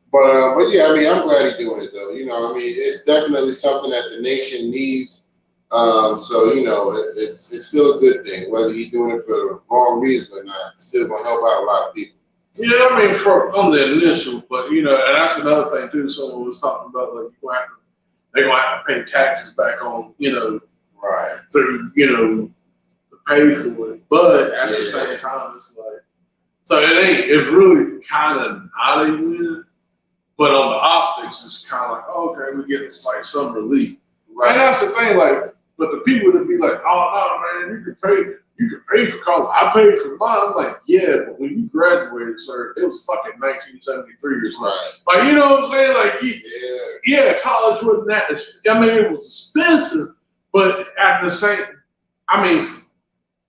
But yeah, I mean, I'm glad he's doing it though. You know, I mean, it's definitely something that the nation needs. So you know, it's still a good thing, whether he's doing it for the wrong reason or not. It's still gonna help out a lot of people. Yeah, I mean, on the initial, but you know, and that's another thing too. Someone was talking about like they're gonna have to pay taxes back on, you know, right, through, you know, to pay for it. But at the same time, it's like, so it's really kind of not a win. But on the optics, it's kind of like, oh, okay, we get like some relief. Right. And that's the thing, like, but the people would be like, oh no, man, you can pay for college. I paid for mine. I'm like, yeah, but when you graduated, sir, it was fucking 1973 or something. Right. Like, you know what I'm saying? Like, yeah, college wasn't that. I mean, it was expensive, but at the same, I mean,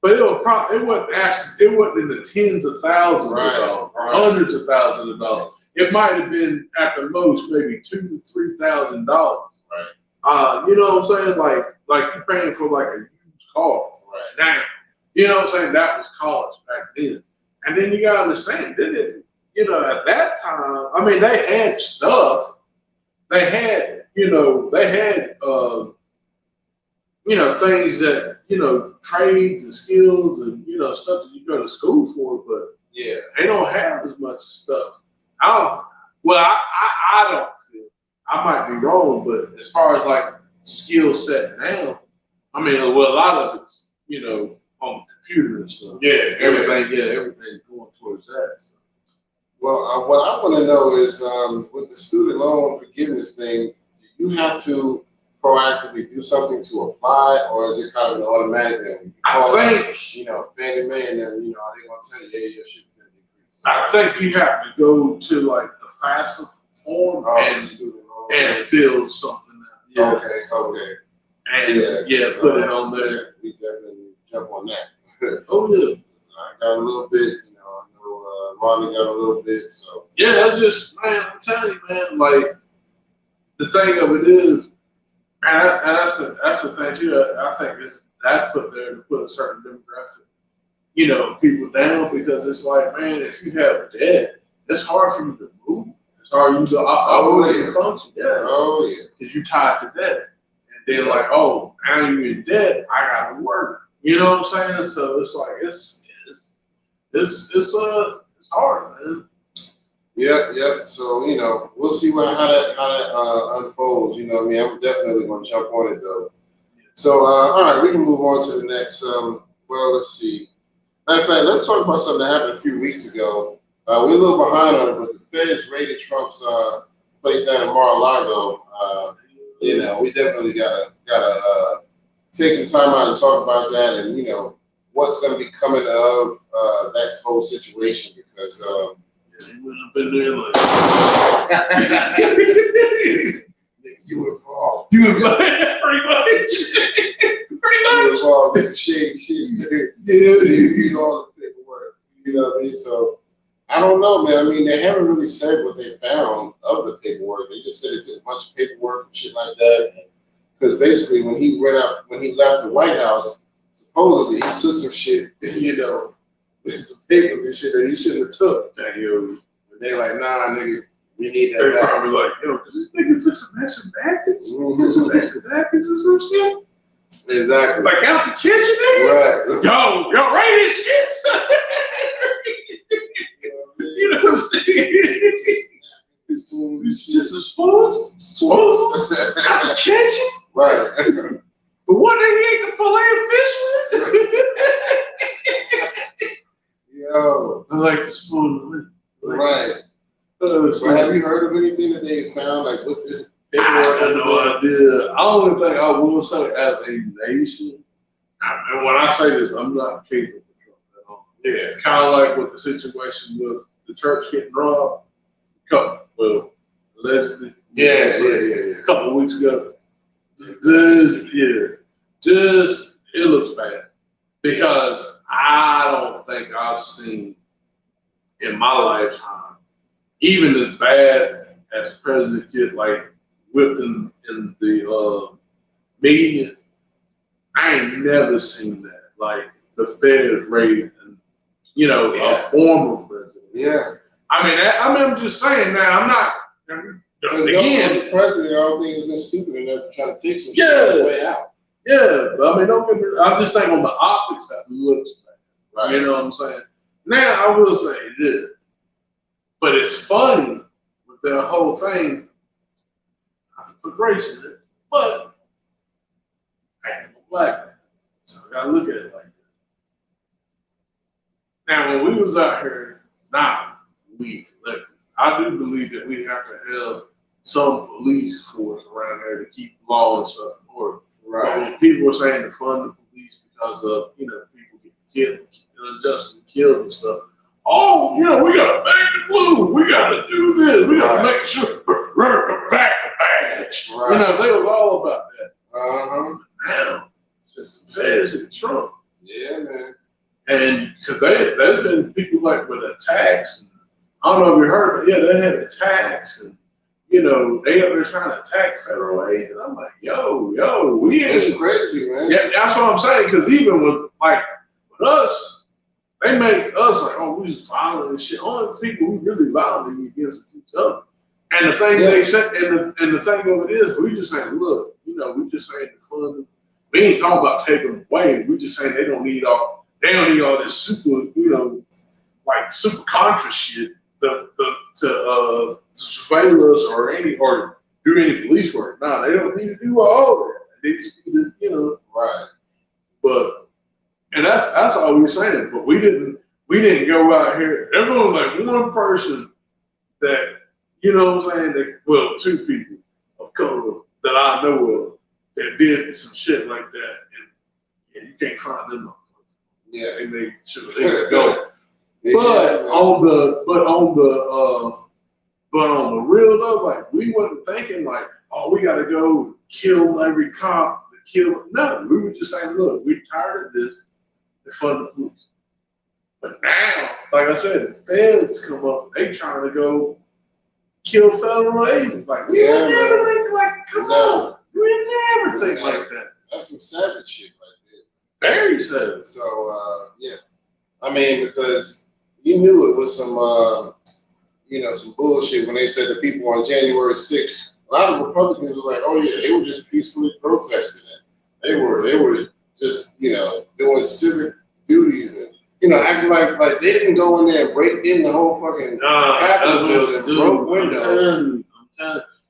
but it wasn't in the tens of thousands of dollars or hundreds of thousands of dollars. It might have been at the most maybe $2,000 to $3,000. Right. You know what I'm saying? Like you're paying for like a used car now. You know what I'm saying? That was college back then. And then you gotta understand, you know, at that time, I mean, they had stuff. They had things that, you know, trades and skills and, you know, stuff that you go to school for, but they don't have as much stuff. I don't feel, I might be wrong, but as far as like skill set now, I mean, well, a lot of it's, you know, on the computer and stuff. Everything's going towards that. So. Well, what I want to know is with the student loan forgiveness thing, do you have to proactively do something to apply, or is it kind of an automatic thing? I think, you know, Fannie Mae, and then, you know, they gonna tell you, hey, your shit's gonna decrease. I think you have to go to like the FAFSA form and fill something out. Yeah. Okay. And so put it on there. We definitely jump on that. Oh yeah. I got a little bit, you know. I know Ronnie got a little bit, so. Yeah, man, I'm telling you, man. Like the thing of it is. And that's the thing too. I think that's put there to put a certain demographic, you know, people down, because it's like, man, if you have debt, it's hard for you to move. It's hard for you to operate and function. Yeah. Oh yeah. Because you're tied to debt, and then like, oh, now you're in debt, I gotta work. You know what I'm saying? So it's like it's hard, man. Yep. So, you know, we'll see how that unfolds. You know what I mean? I'm definitely going to jump on it, though. So, all right, we can move on to the next. Well, let's see. Matter of fact, let's talk about something that happened a few weeks ago. We're a little behind on it, but the Feds raided Trump's place down in Mar-a-Lago. You know, we definitely gotta take some time out and talk about that, and, you know, what's going to be coming of that whole situation, because you wouldn't have been there like you involved. You involved, pretty much. You involved in some shady shit. You all the paperwork. You know what I mean? So I don't know, man. I mean, they haven't really said what they found of the paperwork. They just said it took a bunch of paperwork and shit like that. Because basically, when he left the White House, supposedly he took some shit, you know, some papers and shit that he shouldn't have took. And they like, nah, nigga, we need that back. They probably like, yo, this nigga took some extra napkins? Took some extra napkins or some shit? Exactly. Like out the kitchen, nigga? Right. Yo, right his shit, son. You know what I'm saying? It's just some spoons? Spoons? Out the kitchen? Right. But what did he eat the fillet of fish with? Yo. I like the spoon. Right. So have you heard of anything that they found, like with this paperwork? I have no idea. I only think I will say, as a nation, And when I say this, I'm not capable of Trump at all. Yeah, it's kind of like with the situation with the church getting robbed. Well, allegedly. Yeah. A couple of weeks ago. Just it looks bad because I don't think I've seen in my lifetime even as bad as President Kid like whipped in the media. I ain't never seen that. Like the Fed raid and a former president. Yeah. I'm just saying now. I'm not. Again, the president, I don't think has been stupid enough to try to take some shit way out. Yeah, but don't get me. I'm just thinking on the optics that looks bad. Right. You know what I'm saying? Now I will say it did, but it's funny with that whole thing. I put race in it, but I am a black man, so I gotta look at it like this. Now, when we was out here, I do believe that we have to have some police force around here to keep law and stuff in order. Right. But when people are saying to fund the police because of people get killed, unjustly killed and stuff. Oh, we gotta back the blue. We gotta do this. We gotta make sure we're back the badge. Right. They was all about that. Now, since the Feds and Trump. Yeah, man. And because there's been people like with attacks. And, I don't know if you heard, but they had attacks and they up there trying to attack federal aid. And I'm like, yo, we ain't. It's crazy, man. Yeah, that's what I'm saying. Because even with us, they make us like, oh, we just violent and shit. Only people we really violent against each other. And the thing they said, and the thing of it is, we just saying, look, we just saying the fund. We ain't talking about taking them away. We just saying they don't need all this super, super contra shit to surveil us or do any police work. Nah, they don't need to do all that. They just need to, Right. But and that's all we're saying. But we didn't go out here. There's only like one person that two people of color that I know of that did some shit like that, and you can't find them. Yeah, they made sure they go. But on the real though, like we wasn't thinking like, oh, we gotta go kill every cop. No, we were just saying, look, we're tired of this. It's fun to police. But now, like I said, the feds come up, they trying to go kill federal agents. Like we would never think come on. We would never think like that. That's some savage shit right there. Very savage. So because you knew it was some some bullshit when they said the people on January 6th. A lot of Republicans was like, oh yeah, they were just peacefully protesting it. They were just doing civic duties and acting like they didn't go in there and break in the whole fucking Capitol building, broke windows. I'm telling you,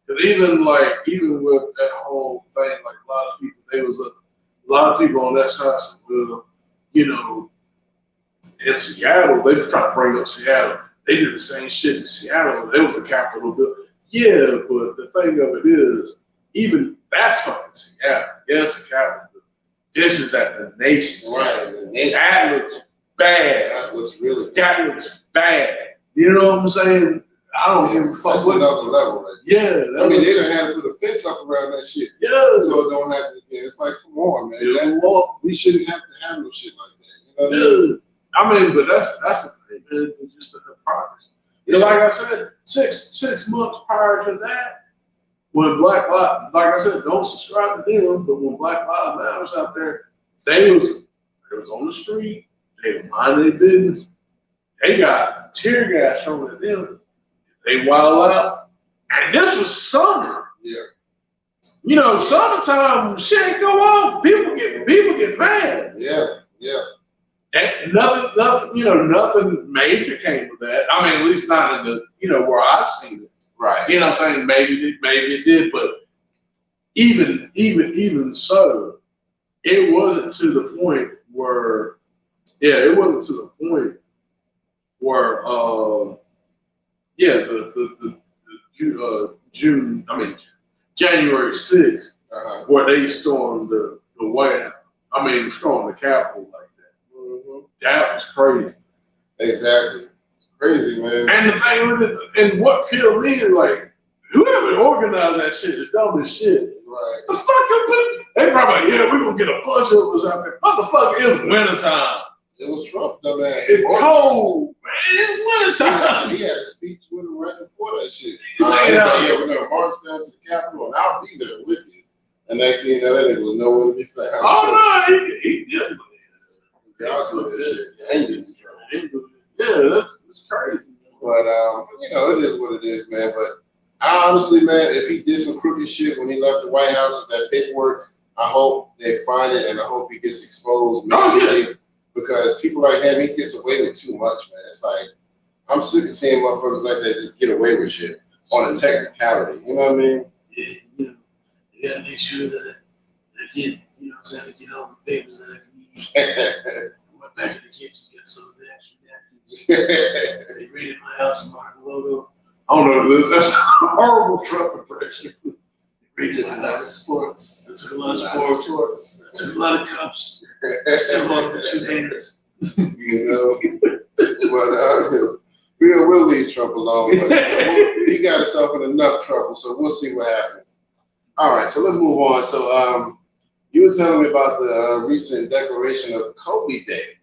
because even with that whole thing, like a lot of people on that side said, well, in Seattle, they were trying to bring up Seattle. They did the same shit in Seattle. There was a Capitol building. Yeah, but the thing of it is, even that's fucking Seattle. Yes, a Capitol building. This is at the nation. Right. That looks bad. That looks really bad. That looks bad. You know what I'm saying? I don't give a fuck. That's another level, right? Yeah. They done had to put a fence up around that shit. Yeah. So it don't happen again. It's like, come on, man. We shouldn't have to have no shit like that. But that's the thing, man. It's just the hypocrisy. Yeah. Like I said, six months prior to that, when Black Lives, like I said, don't subscribe to them, but when Black Lives Matter was out there, they was on the street, they were minding their business. They got tear gas thrown at them. They wild out. And this was summer. Yeah. Summertime shit go on. People get mad. Yeah. And nothing major came of that. I mean, at least not in the, where I seen it. Right. You know what I'm saying? Maybe it did, but even so, it wasn't to the point where, January 6th, where they stormed the White House. I mean, storm the Capitol like that. Mm-hmm. That was crazy. Exactly. Crazy, man. And the thing with it, and what killed me is like, whoever organized that shit, the dumbest shit. Right. The fuck you put? They probably like, yeah, we gonna get a bunch of us out there. Motherfucker, it's wintertime. It was Trump, dumbass. It's cold, man. It's wintertime. He had a speech with him right before that shit. Yeah, We're gonna march down to the Capitol, and I'll be there with you. And next thing you know, that nigga was nowhere to be found. Oh no, he did. Y'all do that shit. He ain't in trouble. Yeah, that's crazy. But you know, it is what it is, man. But I honestly, man, if he did some crooked shit when he left the White House with that paperwork, I hope they find it and I hope he gets exposed. Because people like him, he gets away with too much, man. It's like I'm sick of seeing motherfuckers like that just get away with shit on a technicality. You know what I mean? Yeah, you know, you gotta make sure that I get, you know what I'm saying, I get all the papers that I can use. I went back in the kitchen, get some of the extra napkins. They raided my house and marked the logo. I don't know. That's a horrible Trump impression. They raided my house. Sports. I took a lot of sports. I took a lot of cups. Still on with 2 hands. You know? But we'll leave Trump alone. But he got himself in enough trouble, so we'll see what happens. All right, so let's move on. So you were telling me about the recent declaration of Kobe Day.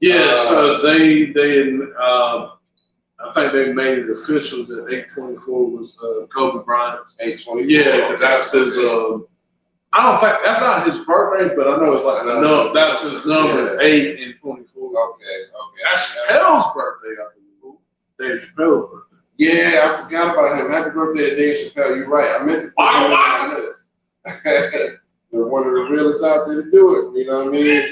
Yeah, so they I think they made it official that 8/24 was Kobe Bryant's. 8/24. Yeah, that's his. I don't think that's not his birthday, but I know it's like the number. That's his number, 8 and 24. Okay. That's Chappelle's birthday, I believe. Dave Chappelle's birthday. Yeah, I forgot about him. Happy birthday to Dave Chappelle. You're right. I meant to put him on the list. They're one of the realest out there to do it. You know what I mean?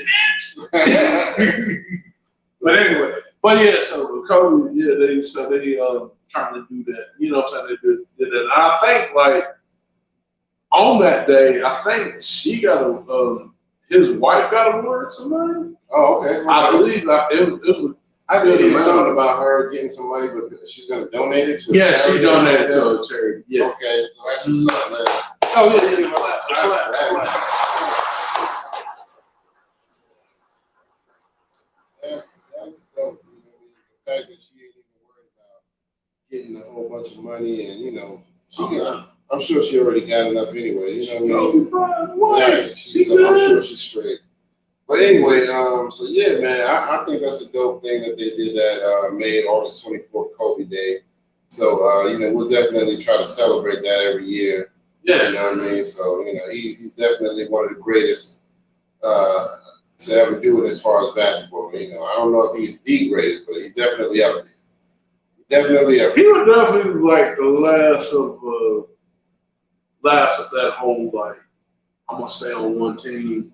But anyway, so Kobe, they trying to do that. You know what I'm saying? They did that. And I think like on that day, I think she got his wife got a word somebody. Oh, okay. I believe it was. I did hear something about her getting some money, but she's gonna donate it to. Yeah, she donated to a charity. Yeah. Okay, so that's what's up, man. Oh yeah, clap. That's dope. You know, the fact that she ain't even worried about getting a whole bunch of money, and you know, I'm sure she already got enough anyway. You know what I mean? Right. I'm sure she's straight. But anyway, so yeah, man, I think that's a dope thing that they did that made August 24th Kobe Day. So you know, we'll definitely try to celebrate that every year. Yeah. You know what I mean? So, you know, he's definitely one of the greatest to ever do it as far as basketball. You know, I don't know if he's the greatest, but he's definitely up there. Definitely up there. He was definitely like the last of that whole like I'm gonna stay on one team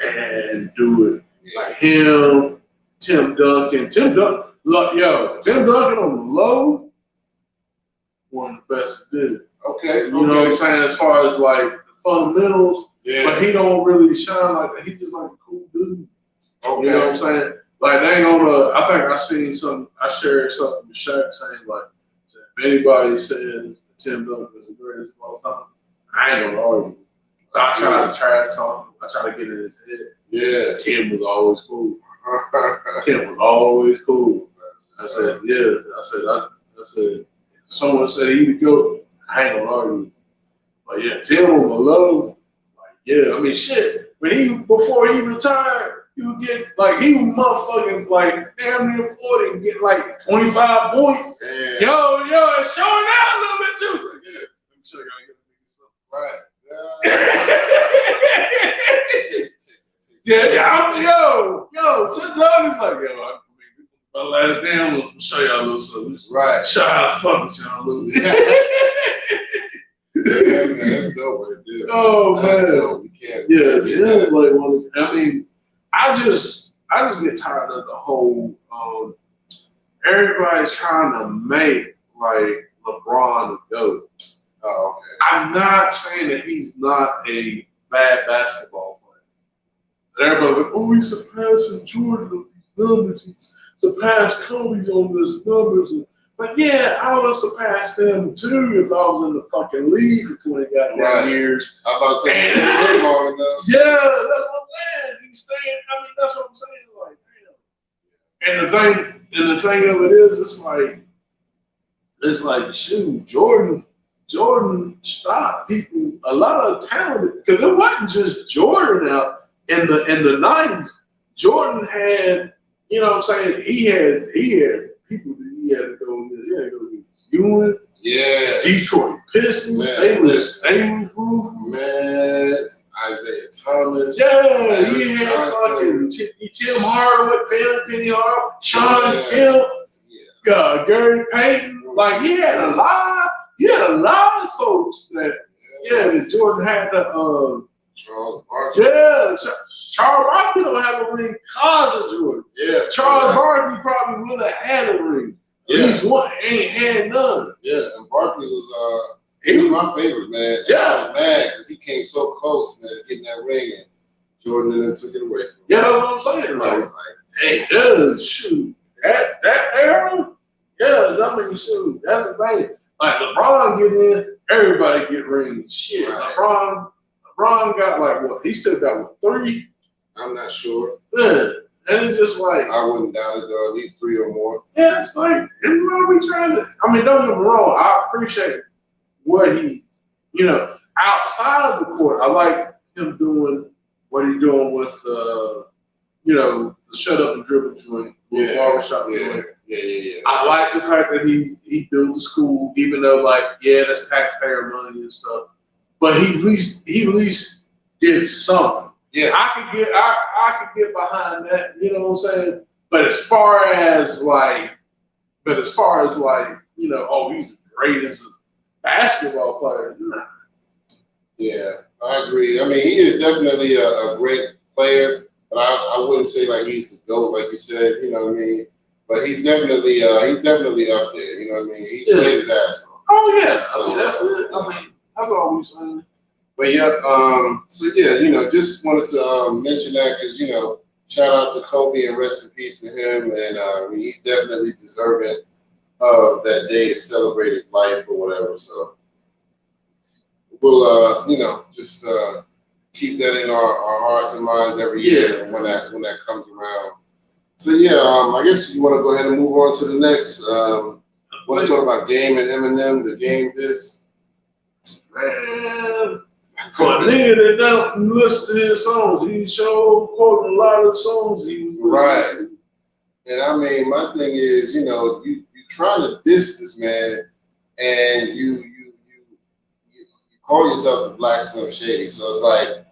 and do it. Yeah. Like him, Tim Duncan. Tim Duncan on the low, one of the best that did it. Okay. You know what I'm saying? As far as like the fundamentals, yeah. But he don't really shine like that. He's just like a cool dude. Okay. You know what I'm saying? Like they ain't gonna. I think I shared something with Shaq saying like, if anybody says Tim Duncan is the greatest of all time, I ain't gonna argue. I try to trash talk him. I try to get in his head. Yeah. Tim was always cool. Tim was always cool. I said, yeah. I said, if someone said he would go, I ain't gonna argue. But yeah, Tim was below. Like, yeah, I mean, shit. Before he retired, he would get like he was motherfucking like damn near 40 and get like 25 points. Man. Yo, it's showing out a little bit too. Yeah, let me show y'all. Right. Tim Duncan's like, my last damn was to show y'all a little something. Right. Show how to fuck with y'all a little bit. Yeah, man, that's dope right there. Oh, that's man. Dope. We can't. Yeah, Tim like one of, I mean, I just get tired of the whole everybody's trying to make like LeBron a GOAT. Oh, okay. I'm not saying that he's not a bad basketball player. Everybody's like, oh, he's surpassing Jordan with these numbers. He's surpassed Kobe on these numbers. And It's like, yeah, I would have surpassed them too if I was in the fucking league for 20 goddamn years. I'm about to say, he long enough. Yeah, that's what I'm saying. He's staying. I mean, that's what I'm saying. Like, damn. And the thing of it is, it's like, shoot, Jordan stopped people, a lot of talented, because it wasn't just Jordan out in the 90s. Jordan had, you know what I'm saying, he had people that he had to go against. He had to go against Ewing, Detroit Pistons, they was roof. Man, Isaiah Thomas. Yeah, he had fucking Tim Hardaway, Penny Hardaway, Sean Kemp, Gary Payton. Like he had a lot of folks that Jordan had to Charles Barkley. Yeah, Charles Barkley don't have a ring because of Jordan. Yeah. Charles Barkley probably would have had a ring. At least one, ain't had none. Yeah, and Barkley was he was my favorite, man. And I was mad because he came so close, man, to getting that ring, and Jordan and them took it away from him. Yeah, that's what I'm saying. Like, hey, shoot. That era, I mean, shoot, that's the thing. Like LeBron get in, everybody get rings. Shit, right. LeBron got like what? He still got what, 3? I'm not sure. Yeah. And it's just like I wouldn't doubt it though, at least 3 or more. Yeah, it's like everybody trying to. I mean, don't get me wrong. I appreciate what he, outside of the court. I like him doing what he's doing with, the shut up and dribble joint, barbershop joint. Yeah. I like the fact that he built the school, even though that's taxpayer money and stuff. But he at least did something. Yeah, I could get behind that. You know what I'm saying? But as far as he's the greatest basketball player. Nah. Yeah, I agree. I mean, he is definitely a great player, but I wouldn't say like he's the GOAT, like you said. You know what I mean? But he's definitely up there. You know what I mean? He's played his ass off. Oh yeah, I mean that's it. I mean that's all we saying. But just wanted to mention that because shout out to Kobe and rest in peace to him, and he's definitely deserving of that day to celebrate his life or whatever. So we'll just keep that in our hearts and minds every year when that comes around. So I guess you want to go ahead and move on to the next. Want to talk about Game and Eminem, the Game This? Man, for a nigga that don't listen to his songs, he showed quoting a lot of the songs he was right. And I mean, my thing is, you trying to diss this man, and you call yourself the Black Slim Shady. So it's like,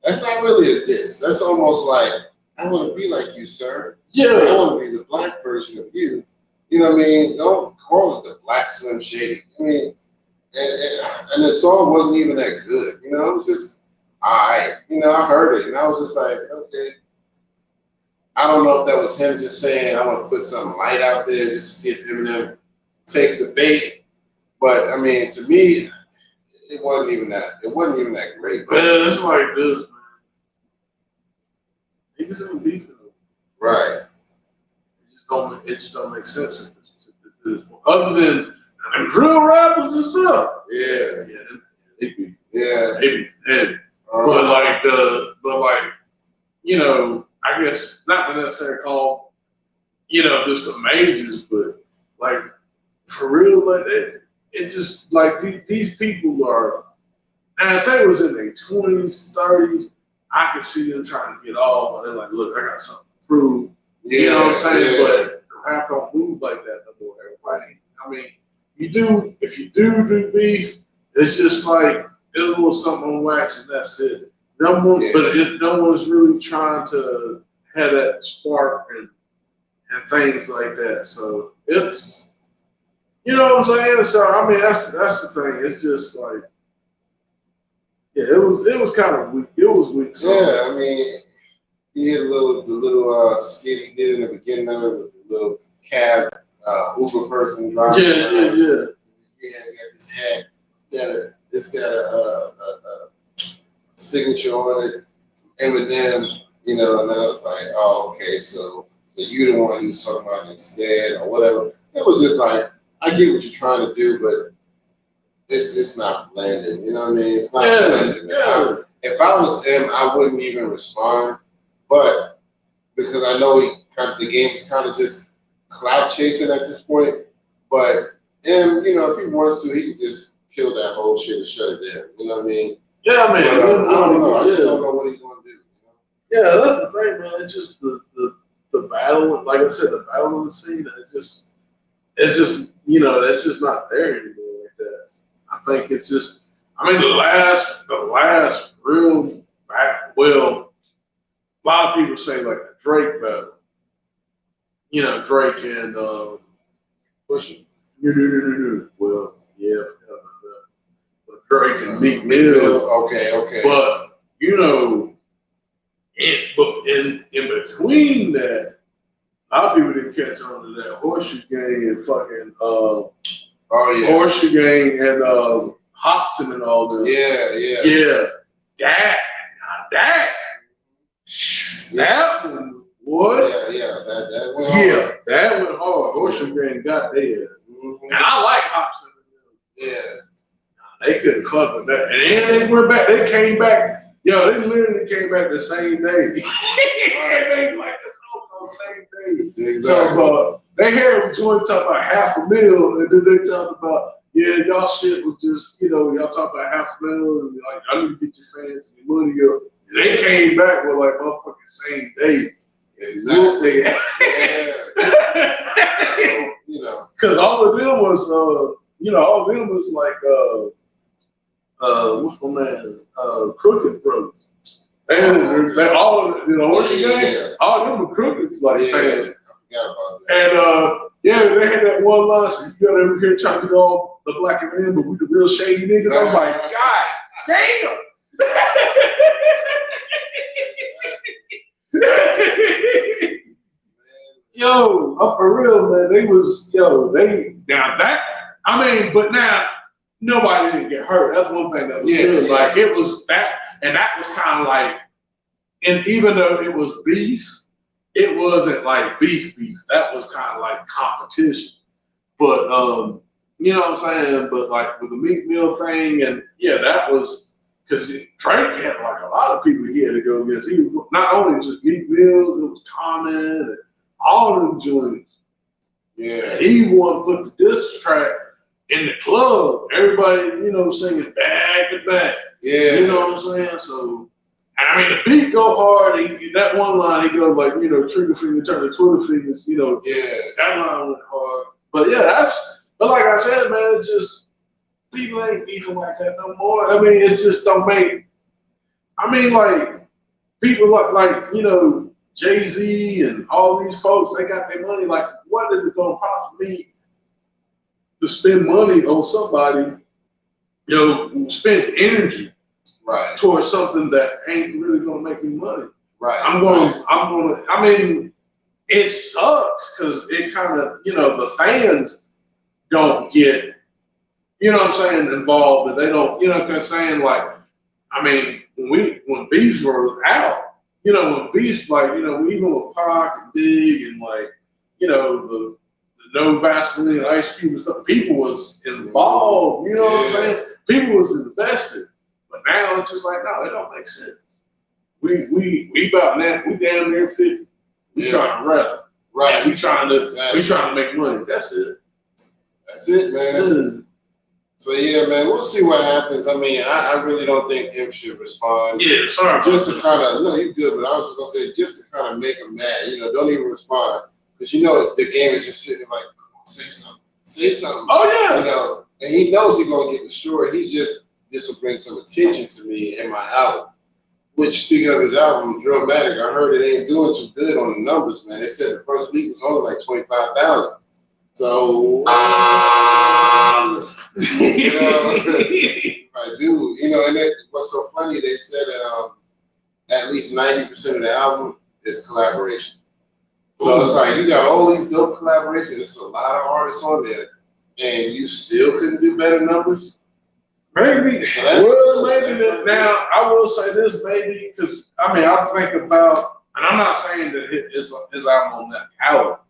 that's not really a diss. That's almost like, I want to be like you, sir. Yeah. I want to be the black version of you. You know what I mean? Don't call it the Black Slim Shady. I mean, and the song wasn't even that good. It was just, I heard it, and I was just like, okay. I don't know if that was him just saying, I want to put some light out there just to see if Eminem takes the bait. But I mean, to me, it wasn't even that great. Man, it's like this, man. Niggas ain't beefing. Right. It just don't make sense. Other than drill rappers and stuff. Yeah, they be heavy. I guess not to necessarily call, just the majors, but like for real, like that. It just like these people are, and if they was in their 20s, 30s, I could see them trying to get off, and they're like, look, I got something to prove. You know what I'm saying? Yeah. But rap don't move like that no more. Everybody, I mean, if you do beef, it's just like there's a little something on wax and that's it. But no one's really trying to have that spark and things like that. So it's, you know what I'm saying? So I mean, that's the thing. It's just like, it was kind of weak. It was weak. Yeah, I mean, he had the little skit he did in the beginning of it with the little cab Uber person driving. Yeah. Yeah, we got this hat. It's got a signature on it from Eminem, and I was like, oh, okay, so you the one he was talking about instead or whatever. It was just like, I get what you're trying to do, but it's not landing. You know what I mean? It's not landing. Man. If I was him, I wouldn't even respond. But because I know the game is kind of just clout chasing at this point. But him, you know, if he wants to, he could just kill that whole shit and shut it down. You know what I mean? Yeah, I mean, I don't know. I just don't know what he's going to do. You know? Yeah, that's the thing, man. It's just the battle. Like I said, the battle in the scene. It's just you know, that's just not there anymore like that. I think it's just. I mean, the last real well, a lot of people say like the Drake battle. You know, Drake and Pushing. Well, yeah, but Drake and Meek Mill. Okay. But you know, in between that, a lot of people didn't catch on to that Horseshoe Gang and fucking Horseshoe Gang and Hobson and all that. Yeah. That one, what? Yeah, that went hard. That went hard. Horseshoe Gang got there. Mm-hmm. And I like Hobson. Yeah. They couldn't fuck with that. And then they went back. They came back. Yo, they literally came back the same day. They like the song on the same day. Exactly. So they had a joint talking about $500,000, and then they talked about, yeah, y'all shit was just, you know, y'all talk about $500,000, and like, I need to get your fans and your money up. And they came back with like motherfucking same day. Exactly. Yeah. You know. Because all of them was, all of them was like, what's my man? Crooked Brothers. And they all, Horseshoe Gang, all of them were Crooked's like fans. I forgot about that. And they had that one line, so you got over here trying to get all the black and men, but we the real shady niggas. I'm like, God damn. Yo, I'm for real, man. But now nobody didn't get hurt. That's one thing that was good. Yeah. Like it was that, and that was kind of like, and even though it was beef, it wasn't like beef. That was kind of like competition. But you know what I'm saying? But like with the Meek Mill thing, and yeah, that was because Drake had like a lot of people he had to go against. He was not only just Meek Mills, it was Common and all of them joints. Yeah. And he wanted to put the diss track in the club. Everybody, singing back to back. Yeah. You know what I'm saying? So, and I mean, the beat go hard. That one line, he goes like, trigger finger turn to Twitter fingers. Yeah. That line went hard. But yeah, but like I said, man, it's just, people ain't beefing like that no more. I mean, it's just don't make, like, people like Jay-Z and all these folks, they got their money. Like, what is it going to cost me to spend money on somebody, spend energy towards something that ain't really going to make me money? Right. It sucks because it kind of, the fans don't get, involved, and they don't, when Beast was out, when Beast, even with Pac and Big and the No Vaseline and Ice Cube and stuff, people was involved, what I'm saying? People was invested. But now it's just like, no, it don't make sense. We about that, we damn near 50. We trying to rap. Right. We trying to make money. That's it. That's it, man. So yeah, man, we'll see what happens. I really don't think M should respond. Yeah, sorry. Just to kind of, no, you're good, but I was just gonna say, just to kind of make him mad, don't even respond. Because the game is just sitting like, say something. Oh yeah. And he knows he's gonna get destroyed. He just, this will bring some attention to me in my album. Which, speaking of his album, Dramatic, I heard it ain't doing too good on the numbers, man. They said the first week was only like 25,000. So, I do, and what's so funny, they said that at least 90% of the album is collaboration. So it's like, you got all these dope collaborations, there's a lot of artists on there, and you still couldn't do better numbers? Maybe. Now, I will say this, maybe, because, I think about, and I'm not saying that his album on that caliber,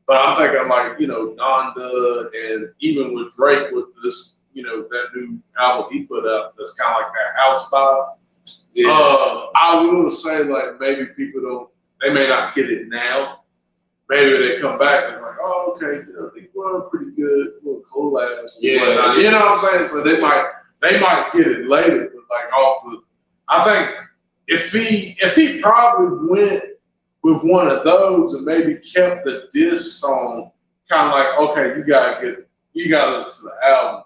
But I'm thinking like, Donda and even with Drake with this, that new album he put out that's kind of like that house style. Yeah. I will say like maybe they may not get it now. Maybe they come back and it's like, oh, okay, they were pretty good, little collab. Yeah. You know what I'm saying? So they might get it later, but like I think if he probably went with one of those and maybe kept the diss song kind of like, okay, you gotta listen to the album.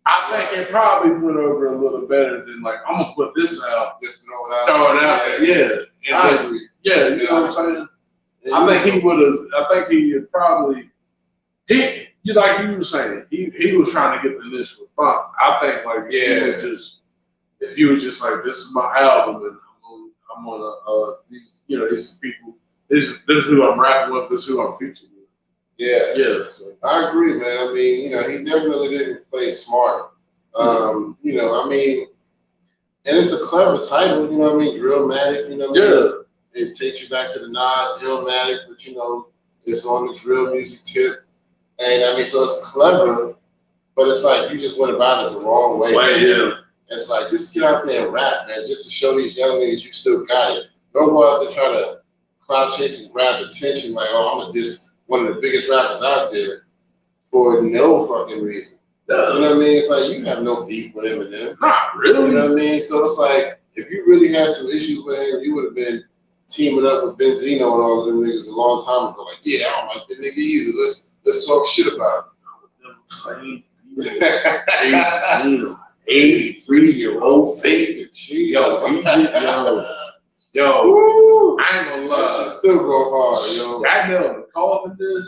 I think it probably went over a little better than like, I'm gonna put this out, Just throw it out. there, yeah. And I agree. Yeah, you know what I'm saying? I think he would have. I think he would probably. Like you were saying, he was trying to get the initial response. I think like if you were just like, this is my album and I'm gonna these people, this is who I'm rapping with, this is who I'm featuring with. Yeah. Yeah. So. I agree, man. I mean, he definitely didn't play smart. I mean, and it's a clever title, Drillmatic, Yeah. It takes you back to the Nas Illmatic, but it's on the drill music tip. And I mean, so it's clever, but it's like you just went about it the wrong way. Yeah. It's like, just get out there and rap, man, just to show these young niggas you still got it. Don't go out there trying to cloud chase and grab attention like, oh, I'm gonna diss one of the biggest rappers out there for no fucking reason. Yeah. You know what I mean? It's like, you have no beef with Eminem. Not really. You know what I mean? So it's like, if you really had some issues with him, you would have been teaming up with Benzino and all of them niggas a long time ago. Like, yeah, I don't like that nigga either. Let's talk shit about him. 83-year-old favorite. Yo, I ain't gonna lie. That shit still go hard, yo. I know the coffin this.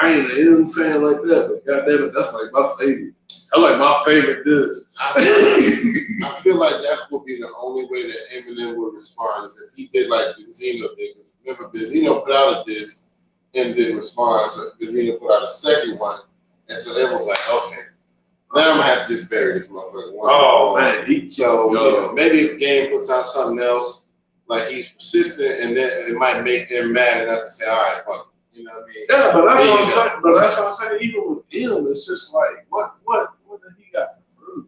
I ain't an M fan like that, but goddamn it, that's like my favorite. That's like my favorite disc. I feel like that would be the only way that Eminem would respond is if he did like Benzino did. Remember, Benzino put out a disc and didn't respond, so Benzino put out a second one, and so it was like, okay, now I'm gonna have to just bury this motherfucker. Oh man, maybe if Game puts out something else, like he's persistent, and then it might make them mad enough to say, all right, fuck. You know what I mean? Yeah, but that's what I'm saying. But that's what I'm saying. Even with him, it's just like, what did he got to prove?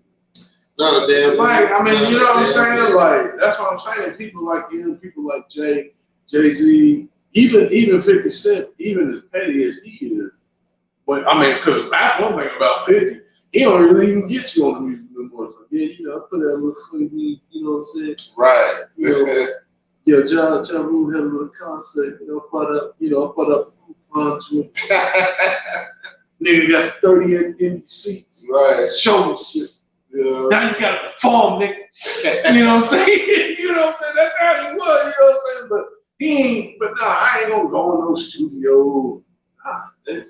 No, damn. Like, I mean, you know what I'm saying? Like, that's what I'm saying. People like him, people like Jay-Z, even 50 Cent, even as petty as he is. But I mean, because that's one thing about 50. He don't really even get you on the music no more. So yeah, I put that little funny beat, you know what I'm saying? Right. Yeah, John Rule had a little concept, put up coupons with nigga got 30 empty seats. Right. Show me shit. Yeah. Now you gotta perform, nigga. You know what I'm saying? You know what I'm saying? That's how he was, you know what I'm saying? But I ain't gonna go in no studio. They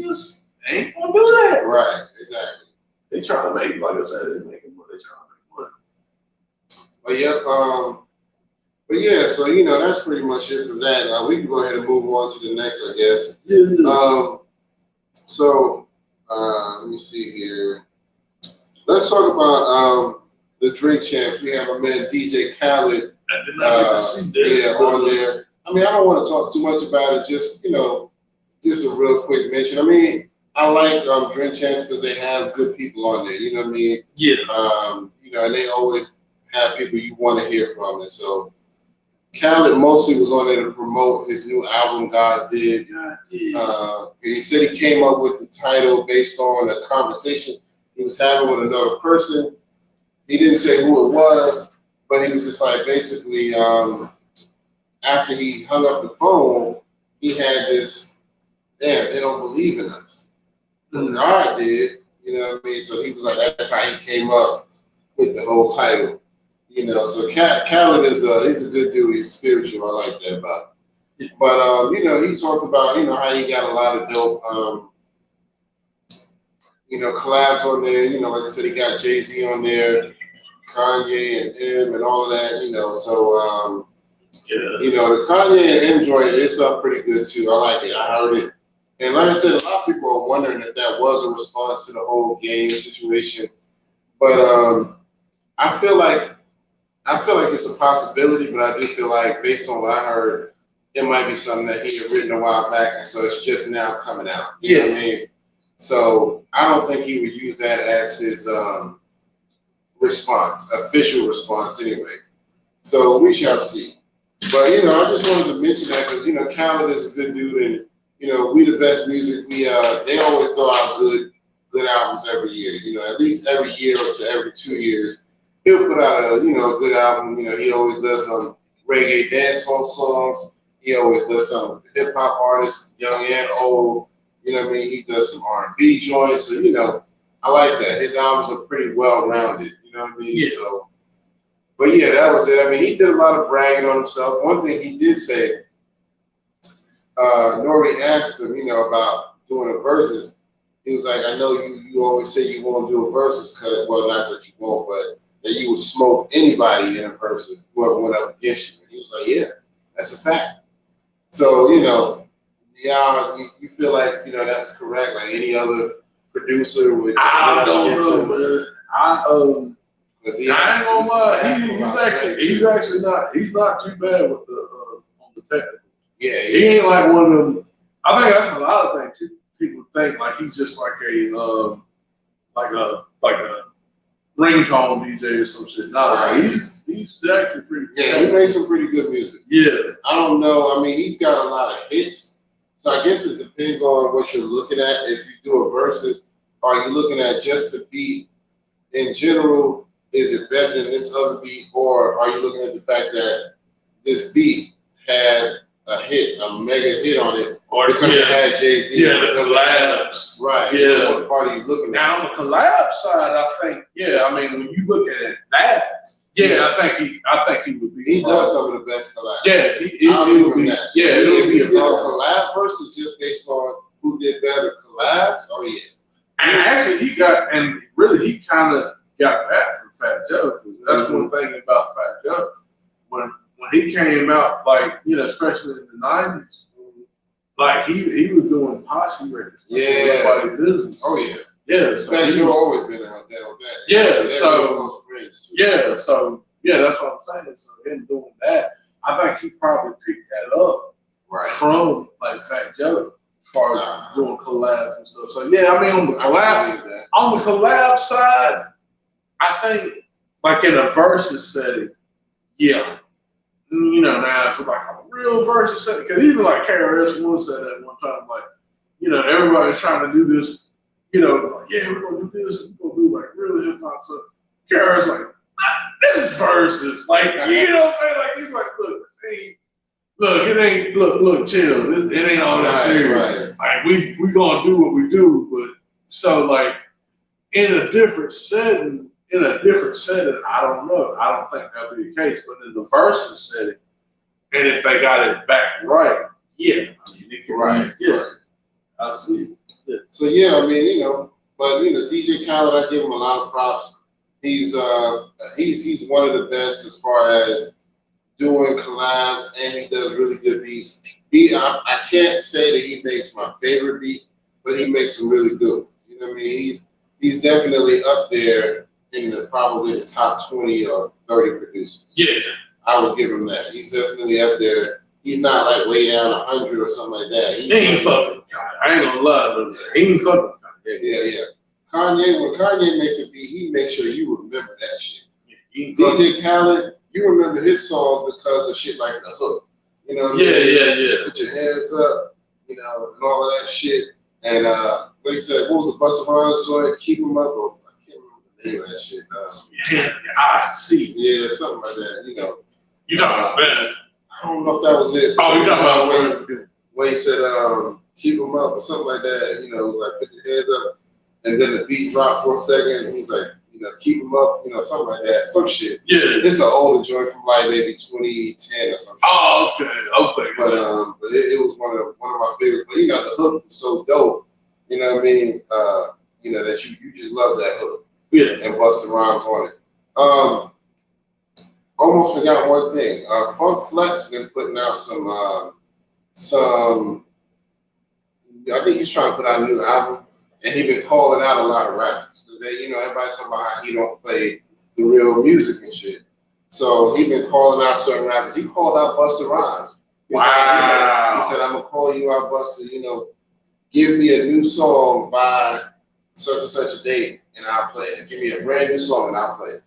just ain't gonna do that. Right, exactly. They try to make, like I said, they making money. They trying to make money. But yeah, so that's pretty much it for that. We can go ahead and move on to the next, I guess. Yeah. Let me see here. Let's talk about the drink champs. We have a man DJ Khaled. I did not get to see that. On there. I mean, I don't want to talk too much about it. Just just a real quick mention. I mean, I like drink champs because they have good people on there. You know what I mean? Yeah. And they always have people you want to hear from. And so Khaled mostly was on there to promote his new album, God Did. He said he came up with the title based on a conversation he was having with another person. He didn't say who it was, but he was just like, basically, after he hung up the phone, he had this, damn, they don't believe in us. But God did, you know what I mean? So he was like, that's how he came up with the whole title. So Khaled he's a good dude. He's spiritual. I like that about him. But he talked about how he got a lot of dope collabs on there. Like I said, he got Jay-Z on there, Kanye and M and all of that. So the Kanye and M joint is up pretty good too. I like it. I heard it, and like I said, a lot of people are wondering if that was a response to the whole game situation. But I feel like it's a possibility, but I do feel like, based on what I heard, it might be something that he had written a while back, and so it's just now coming out. You know what I mean? So I don't think he would use that as his response, official response anyway. So we shall see. But I just wanted to mention that because Khaled is a good dude, and We the Best Music. They always throw out good albums every year. At least every year or to every 2 years, he'll put out a good album. He always does some reggae dancehall songs. He always does some with the hip hop artists, young and old. He does some R&B joints. So I like that. His albums are pretty well rounded. Yeah. So. But yeah, that was it. He did a lot of bragging on himself. One thing he did say, Nori asked him, about doing a versus. He was like, I know you always say you won't do a versus cut. Well, not that you won't, but that you would smoke anybody in a versus, whoever went up against you. And he was like, yeah, that's a fact. So, yeah, you feel like, that's correct. Like any other producer would. I don't know, man. I ain't gonna lie. He's actually not. He's not too bad with on the technical. Yeah, he ain't like one of them. I think that's a lot of things too. People think like he's just like a ringtone DJ or some shit. Nah, he's actually pretty good. Yeah, he makes some pretty good music. Yeah. I don't know. He's got a lot of hits. So I guess it depends on what you're looking at. If you do a versus, are you looking at just the beat in general? Is it better than this other beat, or are you looking at the fact that this beat had a mega hit on it, or because it had Jay-Z? Yeah, the collabs. Right. Yeah. What part are you looking at? Now on the collab side, I think, when you look at it I think he would be. He does some of the best collabs. Yeah, I'll give him that. Yeah, if he did a collab versus just based on who did better collabs, oh yeah. And actually, he kind of got that from Fat Joe. That's one thing about Fat Joe. When he came out, especially in the 90s, he was doing posse records. Yeah. Nobody business. Oh yeah. Yeah. So Fat Joe always been out there with that. Yeah. So that's what I'm saying. So him doing that, I think he probably picked that up from Fat Joe. As far as doing collabs and stuff. So on the collab side, I think in a versus setting, yeah. Now if it's like a real versus setting, because even KRS-One said that one time, everybody's trying to do this, we're gonna do this, we're gonna do real hip hop stuff. KRS like, this is versus. He's like, look, chill. It ain't all that serious. Right. We gonna do what we do, but so in a different setting, I don't know. I don't think that'll be the case. But in the versus setting, and if they got it back right, yeah. It can right. Yeah. Right. I see. Yeah. So but DJ Khaled, I give him a lot of props. He's one of the best as far as doing collabs, and he does really good beats. I can't say that he makes my favorite beats, but he makes some really good ones. He's definitely up there in probably the top 20 or 30 producers. Yeah. I would give him that. He's definitely up there. He's not way down 100 or something like that. He ain't fucking Kanye. I ain't gonna lie, he ain't fucking Kanye. Yeah. Kanye, when Kanye makes a beat, he makes sure you remember that shit. DJ Khaled, you remember his songs because of shit like the hook. Yeah. Put your hands up, and all of that shit. And what he said, what was the Busta Rhymes joint? Keep him up, or I can't remember the name of that shit. I see. Yeah, something like that. You talking about Ben? I don't know if that was it. Oh, you talking about when he said keep him up or something like that. Put your hands up, and then the beat dropped for a second, and he's like, keep him up, something like that, some shit. Yeah. It's an older joint from maybe 2010 or something. Oh, okay. But it was one of my favorite. But the hook was so dope. You know what I mean? That you just love that hook. Yeah. And Busta Rhymes on it. Almost forgot one thing. Funk Flex been putting out some. I think he's trying to put out a new album, and he been calling out a lot of rappers because everybody's talking about how he don't play the real music and shit. So he been calling out certain rappers. He called out Busta Rhymes. Wow. He said, I'm gonna call you out, Buster. You know, give me a new song by such and such a date, and I'll play it. Give me a brand new song, and I'll play it.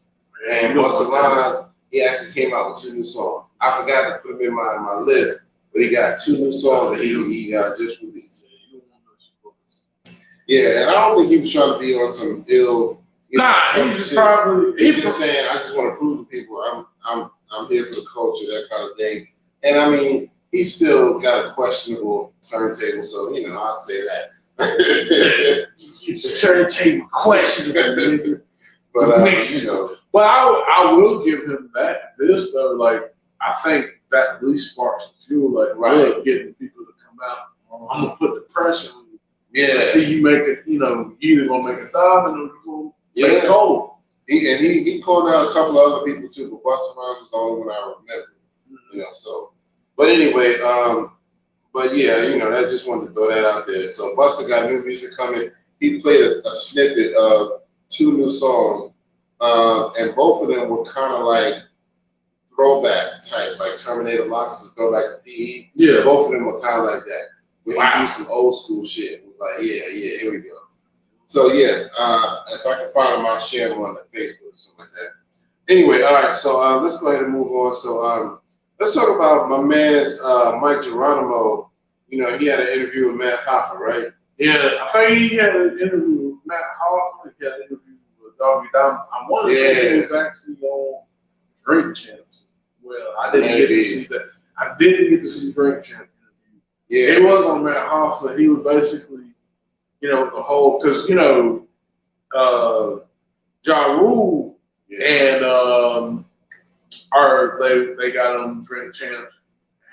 And Busta Rhymes, he actually came out with 2 new songs. I forgot to put them in my list, but he got 2 new songs that he just released. Yeah, and I don't think he was trying to be on some ill. He just probably he's just saying, I just want to prove to people I'm here for the culture, that kind of thing. And I mean, he's still got a questionable turntable, so you know, I'll say that. Turntable questionable. But you know. But I will give him this though, like I think that at least sparks the fuel, like really getting people to come out. I'm gonna put the pressure on you. Yeah. To see you make it, you know, you either gonna make $1,000 or you gonna make gold. He called out a couple of other people too, but Busta Rhymes was the only one I remember. You know, so but anyway, but yeah, you know, I just wanted to throw that out there. So Busta got new music coming. He played a snippet of 2 new songs. And both of them were kind of like throwback types, like Terminator Locks is throwback to PE. Yeah. Both of them were kind of like that. Where he do some old school shit. It was like, yeah, here we go. So yeah, if I can find them, I'll share them on the Facebook or something like that. Anyway, all right, so let's go ahead and move on. So let's talk about my man's Mike Geronimo. You know, he had an interview with Matt Hoffa, right? Yeah, I think he had an interview with Matt Hoffa. He had an interview with Doggy Diamonds. I want to say he was actually on Drink Champs. Well, I didn't get to see that. I didn't get to see Drink Champs. Yeah, it was on Matt Hoffa. He was basically, you know, the whole, because, you know, Ja Rule and they got on Drink Champs,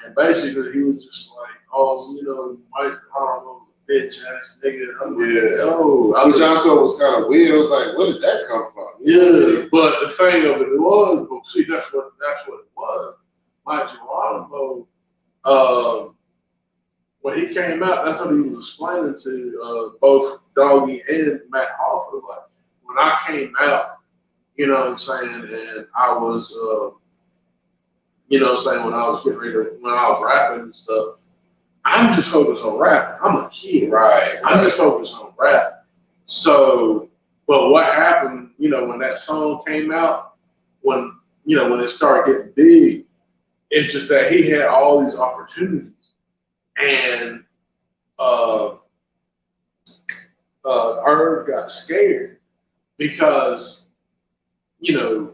and basically he was just like, oh, you know, Mike Geronimo's a bitch ass nigga. I'm like, which I thought was kind of weird. I was like, where did that come from? Yeah, but the thing of it was, but see, that's what it was. Mike Geronimo, when he came out, that's what he was explaining to both Doggy and Matt Hoffa. Like, when I came out, you know what I'm saying, and I was, you know what I'm saying, when I was getting ready to, when I was rapping and stuff, I'm just focused on rapping. I'm a kid. Right. I'm just focused on rap. So, but what happened, you know, when that song came out, when, you know, when it started getting big, it's just that he had all these opportunities. And Herb got scared because, you know,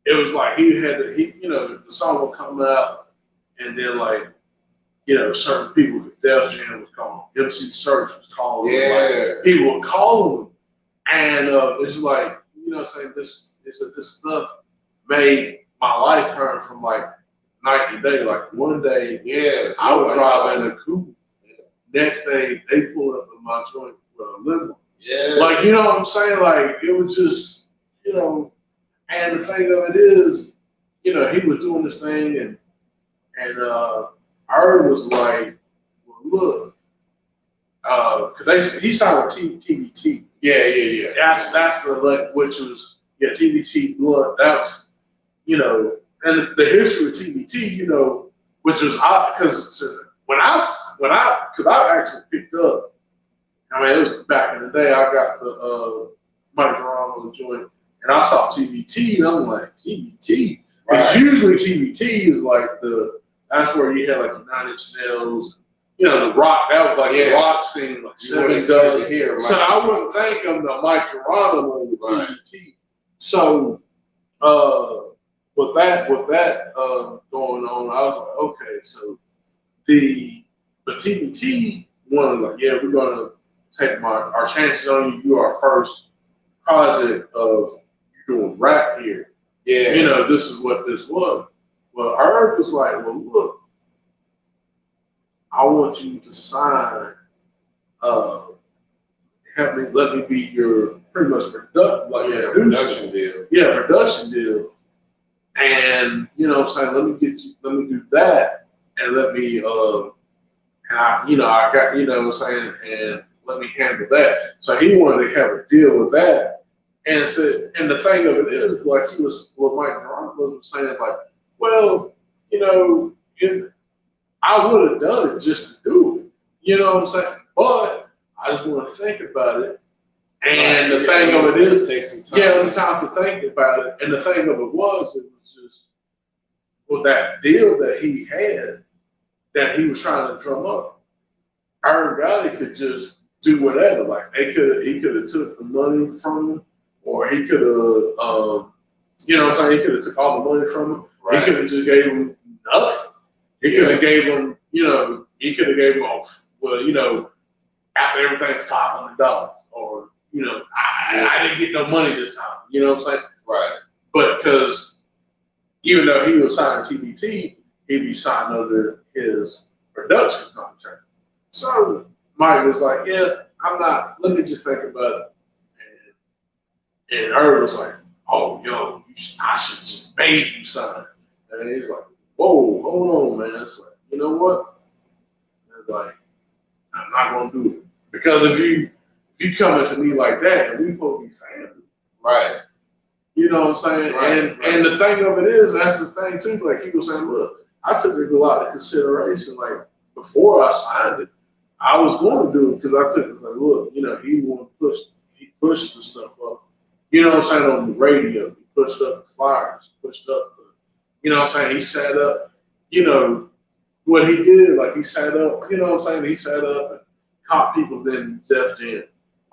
it was like you know, the song would come out and then like, you know, certain people, Def Jam was calling, MC Search was calling, like, people would call him. And it's like, you know what I'm saying, this stuff made my life turn from like night and day. Like one day, I would drive in a coupe. Next day, they pull up in my joint with a limo. Yeah. Like, you know what I'm saying? Like, it was just, you know, and the thing of it is, you know, he was doing this thing and Herb was like, well, look, because he signed with TBT. Yeah. That's the, like, which was, TBT Blood. That was, you know, and the history of TBT, you know, which was because because I actually picked up. I mean, it was back in the day. I got the Mike Geronimo joint, and I saw TBT, and I'm like, TBT. Because usually TBT is like that's where you had like Nine Inch Nails, you know, the rock. That was like the rock scene, like Seven Dust. So I wouldn't think of the Mike Geronimo with TBT. So with that going on, I was like, okay, so the TBT wanted like, we're gonna take our chances on you. You are our first project of you doing rap here. Yeah, you know, this is what this was. Well, Herb was like, well, look, I want you to sign, let me be your pretty much production deal. Yeah, production deal. And you know what I'm saying, let me do that, and let me I got, you know what I'm saying, and let me handle that. So he wanted to have a deal with that. And the thing of it is, like, what Mike Geronimo was saying, like, well, you know, I would have done it just to do it. You know what I'm saying? But I just want to think about it. And the thing of it is, sometimes to think about it. And the thing of it was just with that deal that he had that he was trying to drum up. Irv Gotti could just do whatever. Like he could have took the money from him, or he could have, you know what I'm saying? He could have took all the money from him. Right. He could have just gave him nothing. He could have gave him, he could have gave him after everything $500, or I didn't get no money this time. You know what I'm saying? Right. But because even though he was signed TBT, he'd be signed under his production contract. So Mike was like, "Yeah, I'm not. Let me just think about it." And Irv was like, "Oh, yo, I should just made you sign." And he's like, "Whoa, hold on, man." It's like, you know what? It's like, I'm not gonna do it because if you coming to me like that, we supposed to be family, right? You know what I'm saying? Right. And the thing of it is, that's the thing too. Like he was saying, look, I took a lot of consideration. Like before I signed it, I was going to do it because I took it like, look, he pushed the stuff up. You know what I'm saying, on the radio. He pushed up the flyers, pushed up the, you know what I'm saying, he sat up, what he did, like he sat up, you know what I'm saying, he sat up and caught people then Def Jam.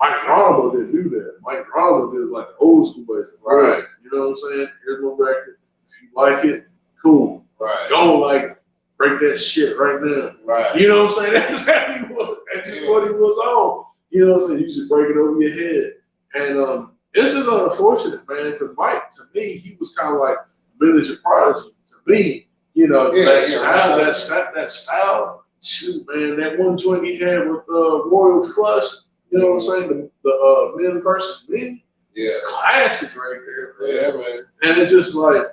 Mike Geronimo didn't do that. Mike Geronimo did like the old school way. Right. You know what I'm saying? Here's my record. If you like it, cool. Right. Don't like break that shit right now. Right. You know what I'm saying? That's how he was. That's just what he was on. You know what I'm saying? You should break it over your head. And this is unfortunate, man, because Mike, to me, he was kind of like miniature prodigy. To me, that style, shoot, man, that one joint he had with Royal Flush, you know what I'm saying? The men versus men. Yeah. Classic right there, man. Yeah, man. And it's just like,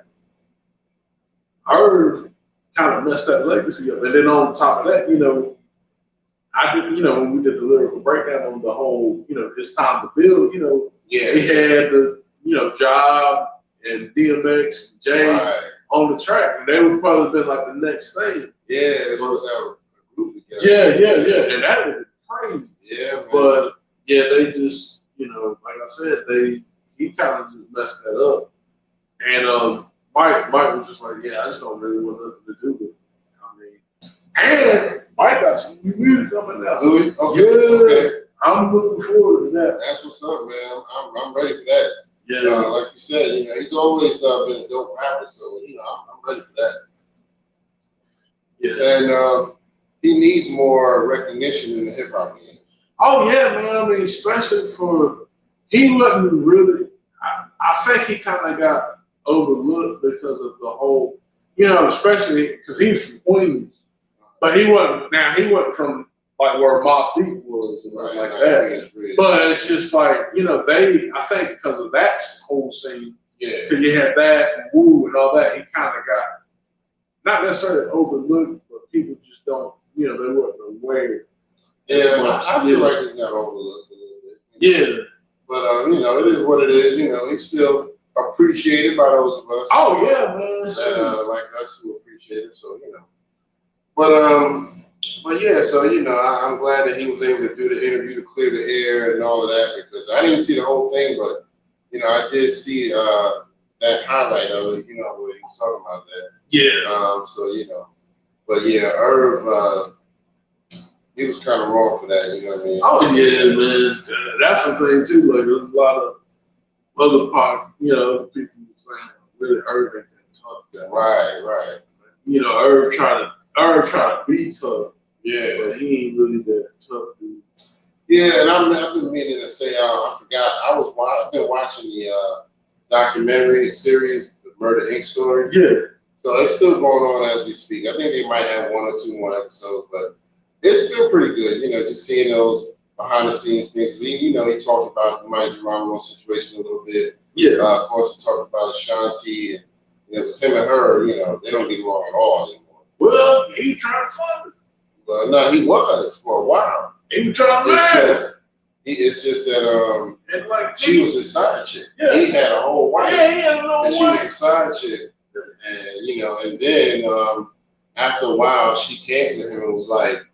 Irv kind of messed that legacy up. And then on top of that, I did, when we did the lyrical breakdown on the whole, it's time to build, we had the, Job and DMX and Jay on the track. And they would probably been like the next thing. Yeah, it was our group together. Yeah. And that would be crazy. Yeah, man. But yeah, they just, like I said, he kind of just messed that up. And Mike was just like, yeah, I just don't really want nothing to do with it. And Mike got some new music coming out. Okay. Yeah, I'm looking forward to that. That's what's up, man. I'm ready for that. Yeah, like you said, he's always been a dope rapper, so I'm ready for that. Yeah, and he needs more recognition in the hip hop game. Oh yeah, man. I mean, especially he wasn't really. I think he kind of got overlooked because of the whole, especially because he's from Queens. But he wasn't from like where Mobb Deep was and like that. But it's just like, I think because of that whole scene, because you had that and Woo and all that, he kind of got, not necessarily overlooked, but people just don't, they weren't aware. Yeah, I feel like he got overlooked a little bit. Yeah. But, it is what it is. He's still appreciated by those of us. Oh, yeah, man. That, like us who appreciate him, so, But yeah, so I'm glad that he was able to do the interview to clear the air and all of that, because I didn't see the whole thing, but I did see that highlight of it, where he was talking about that. Yeah. But yeah, Irv, he was kind of wrong for that, you know what I mean? Oh yeah, man. That's the thing too. Like there's a lot of other people saying really Irv ain't tough. Right. Irv trying to be tough. Yeah. But he ain't really that tough, dude. Yeah, and I've been meaning to say, I forgot, I've been watching the documentary series, The Murder Inc. story. Yeah. So it's still going on as we speak. I think they might have 1 or 2 more episodes, but it's still pretty good, just seeing those behind the scenes things. He talked about the Mike Geronimo situation a little bit. Yeah. Of course, he talked about Ashanti, and it was him and her, they don't get along at all anymore. Well, he tried to fuck her. Well, no, he was for a while. He was trying to marry her. It's just that and like she was his side chick. Yeah. He had a whole wife. Yeah, he had a little and wife. she was his side chick. And and then after a while, she came to him and was like,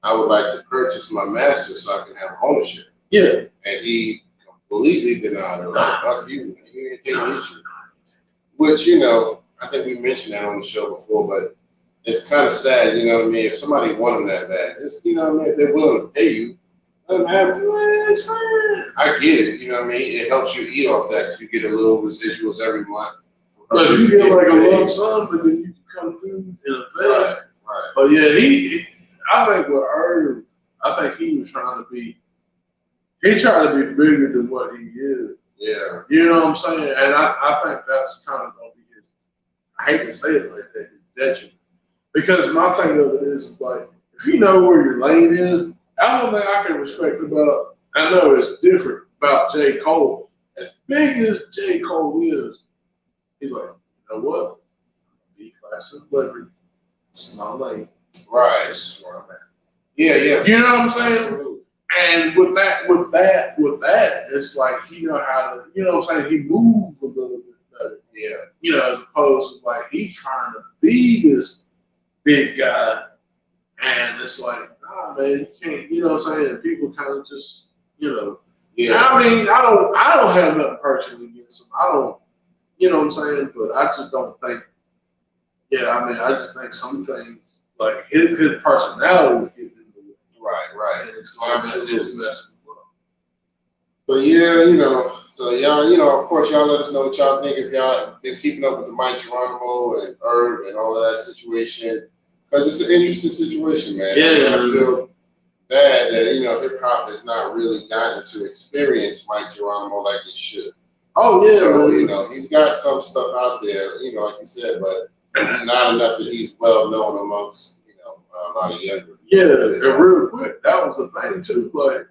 I would like to purchase my master so I can have ownership. Yeah. And he completely denied her. Like, fuck you, man. You ain't taking issue. Which, you know, I think we mentioned that on the show before, but it's kind of sad, you know what I mean? If somebody wanted that bad, it's, you know what I mean? If they're willing to pay you, let them have it. I get it, you know what I mean? It helps you eat off that because you get a little residuals every month. But you get like a lump sum, but then you can come through in a thing. Right, right. But yeah, I think with Herb, I think he was trying to be, he tried to be bigger than what he is. Yeah. You know what I'm saying? And I think that's kind of going to be his, I hate to say it like that, his detriment. Because my thing of it is, like, if you know where your lane is, I don't think I can respect about, I know it's different about J. Cole. As big as J. Cole is, he's like, you know what? B-class celebrity. It's my lane. Right. This is where I'm at. Yeah, yeah. You know what I'm saying? Absolutely. And with that, it's like he know how to, you know what I'm saying? He moves a little bit better. Yeah. You know, as opposed to like he's trying to be this big guy, and it's like, nah, man, you can't. You know what I'm saying? People kind of just, you know. Yeah. I mean, I don't have nothing personally against him. I don't, you know what I'm saying? But I just don't think. Yeah, I mean, I just think some things like his personality is getting in the way. Right. And it's going to messing him up. But yeah, you know, so y'all, you know, of course, y'all let us know what y'all think if y'all been keeping up with the Mike Geronimo and Herb and all of that situation. Because it's an interesting situation, man. Yeah. I feel bad that, you know, hip hop has not really gotten to experience Mike Geronimo like it should. Oh, yeah. So, man. you know, he's got some stuff out there, you know, like you said, but not enough that he's well known amongst, you know, a lot of younger. Yeah, and real quick, that was the thing too. Like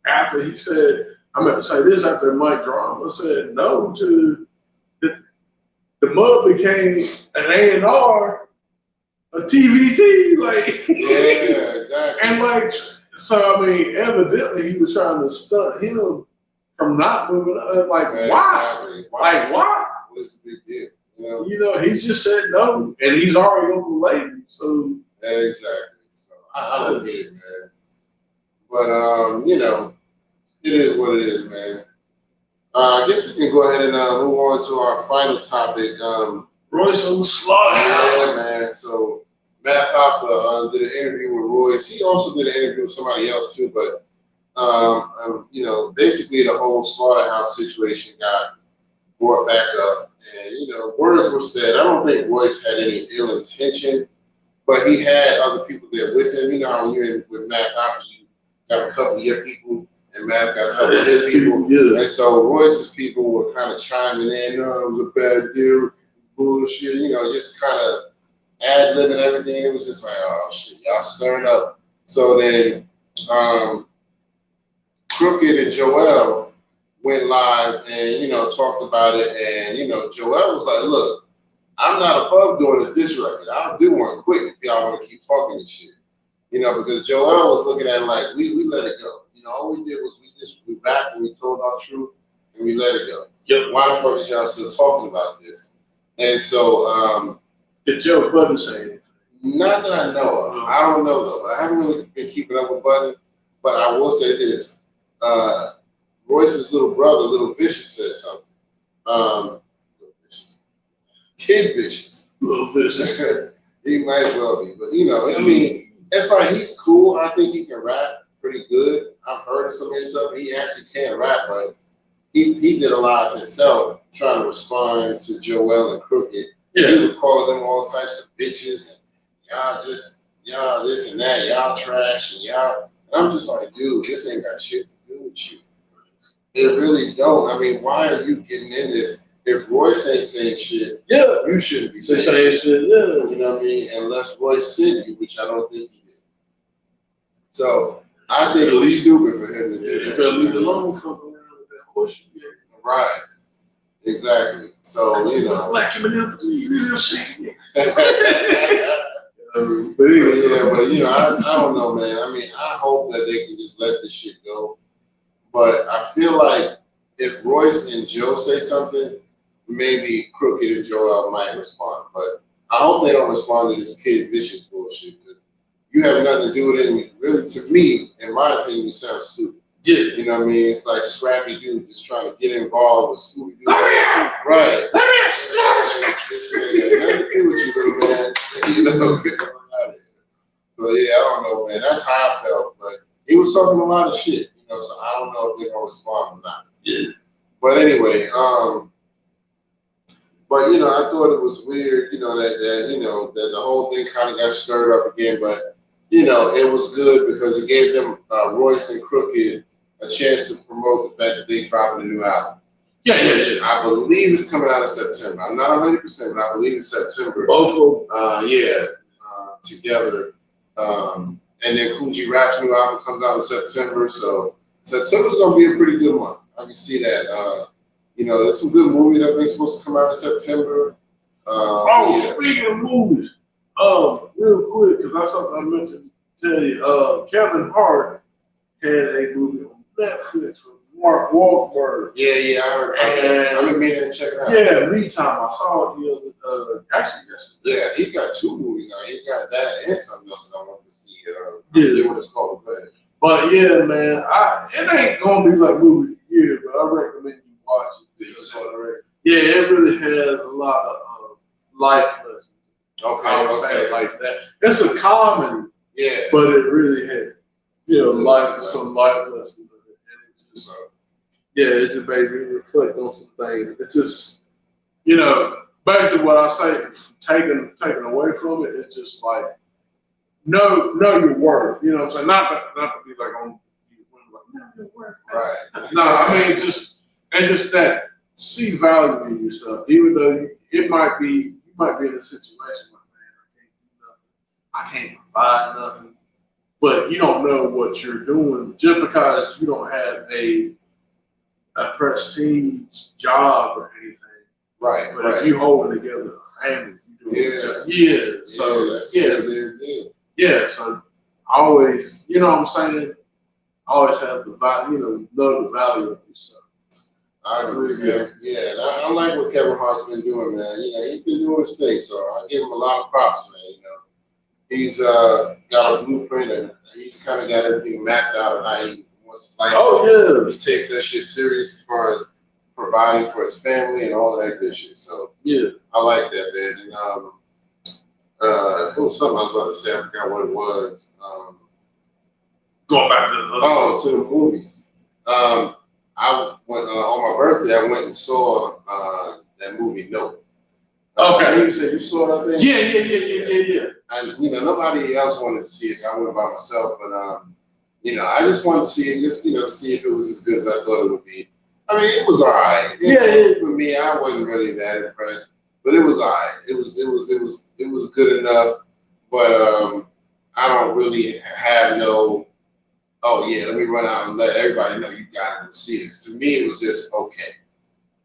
after he said, I'm going to say this after Mike Drama said no to the mud became an A&R, a TVT, like Yeah, exactly. and like so. I mean, evidently he was trying to stunt him from not moving up. Like why? Exactly. Like why? What's the big deal? You know, he just said no, and he's already on the label. So exactly. So I don't get it, man. But you know, it is what it is, man. I guess we can go ahead and move on to our final topic. Royce on the slaughterhouse. Yeah, man. So Matt Hoffa did an interview with Royce. He also did an interview with somebody else too, but you know, basically the whole slaughterhouse situation got brought back up, and you know, words were said. I don't think Royce had any ill intention, but he had other people there with him. You know how when you're in with Matt Hoffa, you got a couple of your people, and Matt got a couple of his people. Yeah. And so Royce's people were kind of chiming in, no, it was a bad deal, bullshit, you know, just kind of ad-libbing everything. It was just like, oh shit, y'all stirring up. So then Crooked and Joel went live and, you know, talked about it. And, you know, Joel was like, look, I'm not above doing a diss record. I'll do one quick if y'all want to keep talking this shit. You know, because Joel was looking at it like, we let it go. You know, all we did was we rapped and we told our truth and we let it go. Yep. Why the fuck is y'all still talking about this? And so, did Joe Budden say anything? not that I know of. I don't know though, but I haven't really been keeping up with Budden. But I will say this. Royce's little brother, Little Vicious, said something. Kid Vicious. Little Vicious. He might as well be. But, you know, I mean, it's like he's cool. I think he can rap pretty good. I've heard of some of his stuff. He actually can rap, but he did a lot himself trying to respond to Joel and Crooked. Yeah. He was calling them all types of bitches and y'all this and that, y'all trash and y'all. And I'm just like, dude, this ain't got shit to do with you. It really don't. I mean, why are you getting in this? If Royce ain't saying shit, Yeah. you shouldn't be saying shit. Yeah. You know what I mean? Unless Royce sent you, which I don't think he did. So I think it was stupid for him to do that. You better leave it alone, fuck around with that horse you get. Right. Exactly. So, you know. Black him in the real shit. But you know, I don't know, man. I mean, I hope that they can just let this shit go. But I feel like if Royce and Joe say something, maybe Crooked and Joel might respond. But I hope they don't respond to this Kid Vicious bullshit, because you have nothing to do with it. And really, to me, in my opinion, you sound stupid. Yeah. You know what I mean? It's like Scrappy Doo just trying to get involved with Scooby Doo. Right. Let me This ain't got nothing to do with you, little man. You know, get the fuck out of here. So yeah, I don't know, man. That's how I felt. But he was talking a lot of shit, you know, so I don't know if they're gonna respond or not. Yeah. But anyway, but you know, I thought it was weird, you know, that you know, that the whole thing kind of got stirred up again. But you know, it was good because it gave them Royce and Crooked a chance to promote the fact that they dropping a new album. Yeah. I believe it's coming out in September. I'm not 100%, but I believe it's September. Both of them. Together. And then Coogee Rap's new album comes out in September. So September's gonna be a pretty good month. I can see that. You know, there's some good movies I think supposed to come out in September. Speaking of movies, real quick, because that's something I meant to tell you. Kevin Hart had a movie on Netflix with Mark Wahlberg. Yeah, I heard about that. I've been meaning to check it out. Yeah, me time. I saw it the other. Actually, yesterday. Yeah, he got 2 movies now. He got that and something else that I want to see. Yeah, what it's called. But yeah, man, it ain't gonna be like movie of the year, but I recommend you watch it. Yeah, it really has a lot of life lessons. Okay, I would say it like that. It's a comedy. Yeah, but it really had, you know, some life lessons in it, and it's just, it just made me reflect on some things. It's just, you know, basically what I say, taken away from it, it's just like, know your worth. You know what I'm saying? Not to be like on, know your worth. Right. No, I mean it's just that see value in yourself, even though you might be in a situation like, man, I can't provide nothing, but you don't know what you're doing just because you don't have a prestige job or anything. Right. But if you holding together a family, you doing so I always, you know what I'm saying? I always have the value, know the value of yourself. I agree, man. Yeah, and I like what Kevin Hart's been doing, man. You know, he's been doing his thing, so I give him a lot of props, man. You know, he's got a blueprint, and he's kind of got everything mapped out of how he wants to life. Oh, yeah. He takes that shit serious as far as providing for his family and all of that good shit. So yeah, I like that, man. And it was something I was about to say. I forgot what it was. Going back to the movies. I went on my birthday. I went and saw that movie Nope. Okay. You said you saw that thing? Yeah. And you know, nobody else wanted to see it, so I went by myself. But you know, I just wanted to see it, just see if it was as good as I thought it would be. I mean, it was alright. For me, I wasn't really that impressed, but it was alright. It was good enough. But I don't really have no. Oh yeah, let me run out and let everybody know you gotta go see this. To me, it was just okay.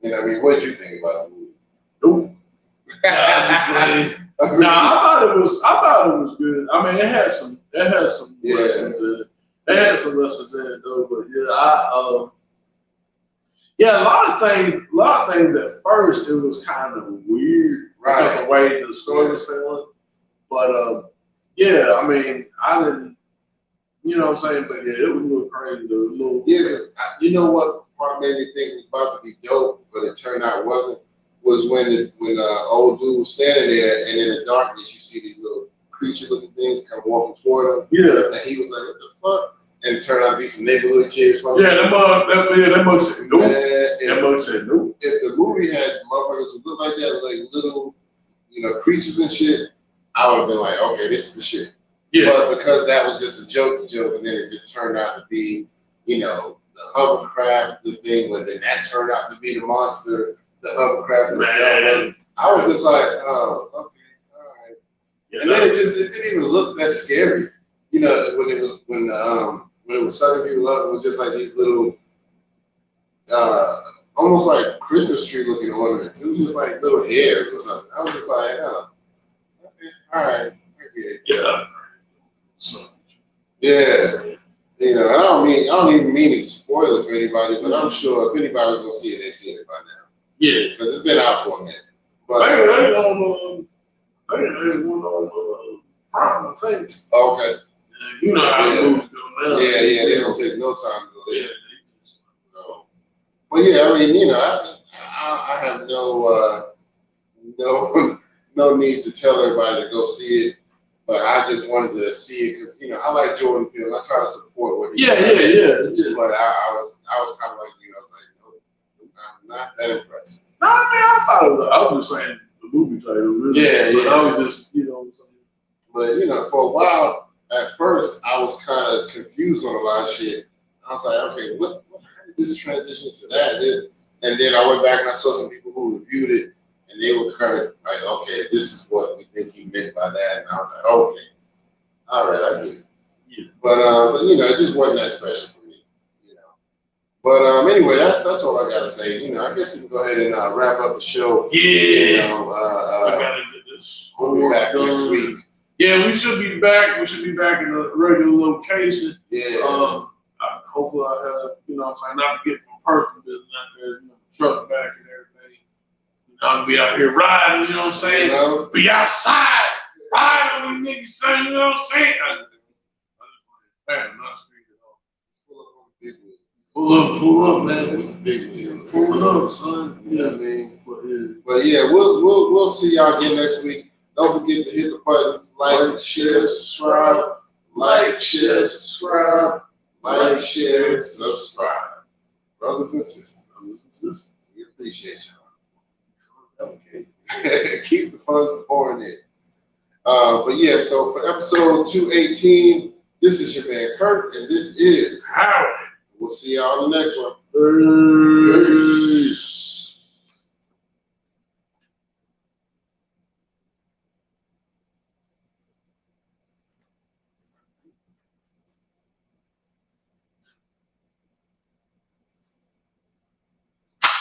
You know what I mean? What did you think about the movie? Nope. No, I thought it was good. I mean, it had some lessons in it. It had some lessons in it though, but a lot of things at first it was kind of weird, right? The way the story was telling. But I mean, I didn't. You know what I'm saying? But yeah, it was a little crazy. Because you know what part made me think it was about to be dope, but it turned out it wasn't. Was when old dude was standing there, and in the darkness you see these little creature-looking things come walking toward him. Yeah. And he was like, "What the fuck?" And it turned out to be some neighborhood kids from. Yeah, that mug said nope. That mug said nope. If the movie had motherfuckers who look like that, like little, creatures and shit, I would have been like, okay, this is the shit. Yeah. But because that was just a joke, and then it just turned out to be, the hovercraft, the thing, but then that turned out to be the monster, the hovercraft itself. I was just like, oh, okay, all right. Yeah, and then it didn't even look that scary. When it was sucking people up, it was just like these little, almost like Christmas tree looking ornaments. It was just like little hairs or something. I was just like, oh, okay, all right, okay. Yeah. So, yeah, and I don't even mean to spoil it for anybody, but I'm sure if anybody's gonna see it, they see it by now. Yeah, because it's been out for a minute. But I didn't went on Prime, I think. Okay. You know how the movies go now. Yeah, they don't take no time to go there. So, but yeah, I mean, you know, I have no need to tell everybody to go see it, but I just wanted to see it because you know I like Jordan Peele. I try to support what he does. Yeah. But I was kind of like you. I was like, no, I'm not that impressed. No, I mean, I was just saying the movie title, really. Yeah. But I was just, you know what I'm saying. But you know, for a while, at first, I was kind of confused on a lot of shit. I was like, okay, how did this transition to that? And then I went back and I saw some people who reviewed it, and they were kind of like, okay, this is what we think he meant by that. And I was like, okay, all right, I get it. Yeah. But you know, it just wasn't that special for me, you know. But anyway, that's all I gotta say. You know, I guess we can go ahead and wrap up the show. Yeah. You know, I gotta get this. we'll be back next week. Yeah, we should be back. We should be back in a regular location. Yeah. Hopefully I have, you know what I'm saying, not to get my personal business out there, you know, truck back and everything. I'm gonna be out here riding, you know what I'm saying? You know? Be outside, riding with niggas saying, you know what I'm saying? Man, not street at all. Pull up, man. With the big wheel. Pulling up, son. You know what I mean? But But yeah, we'll see y'all again next week. Don't forget to hit the buttons, like, share, subscribe. Like, share, subscribe. Like, share, subscribe. Brothers and sisters, we appreciate y'all. Okay. Keep the funds pouring in. But yeah, so for episode 218, this is your man Kurt, and this is Howard. We'll see y'all on the next one. Peace.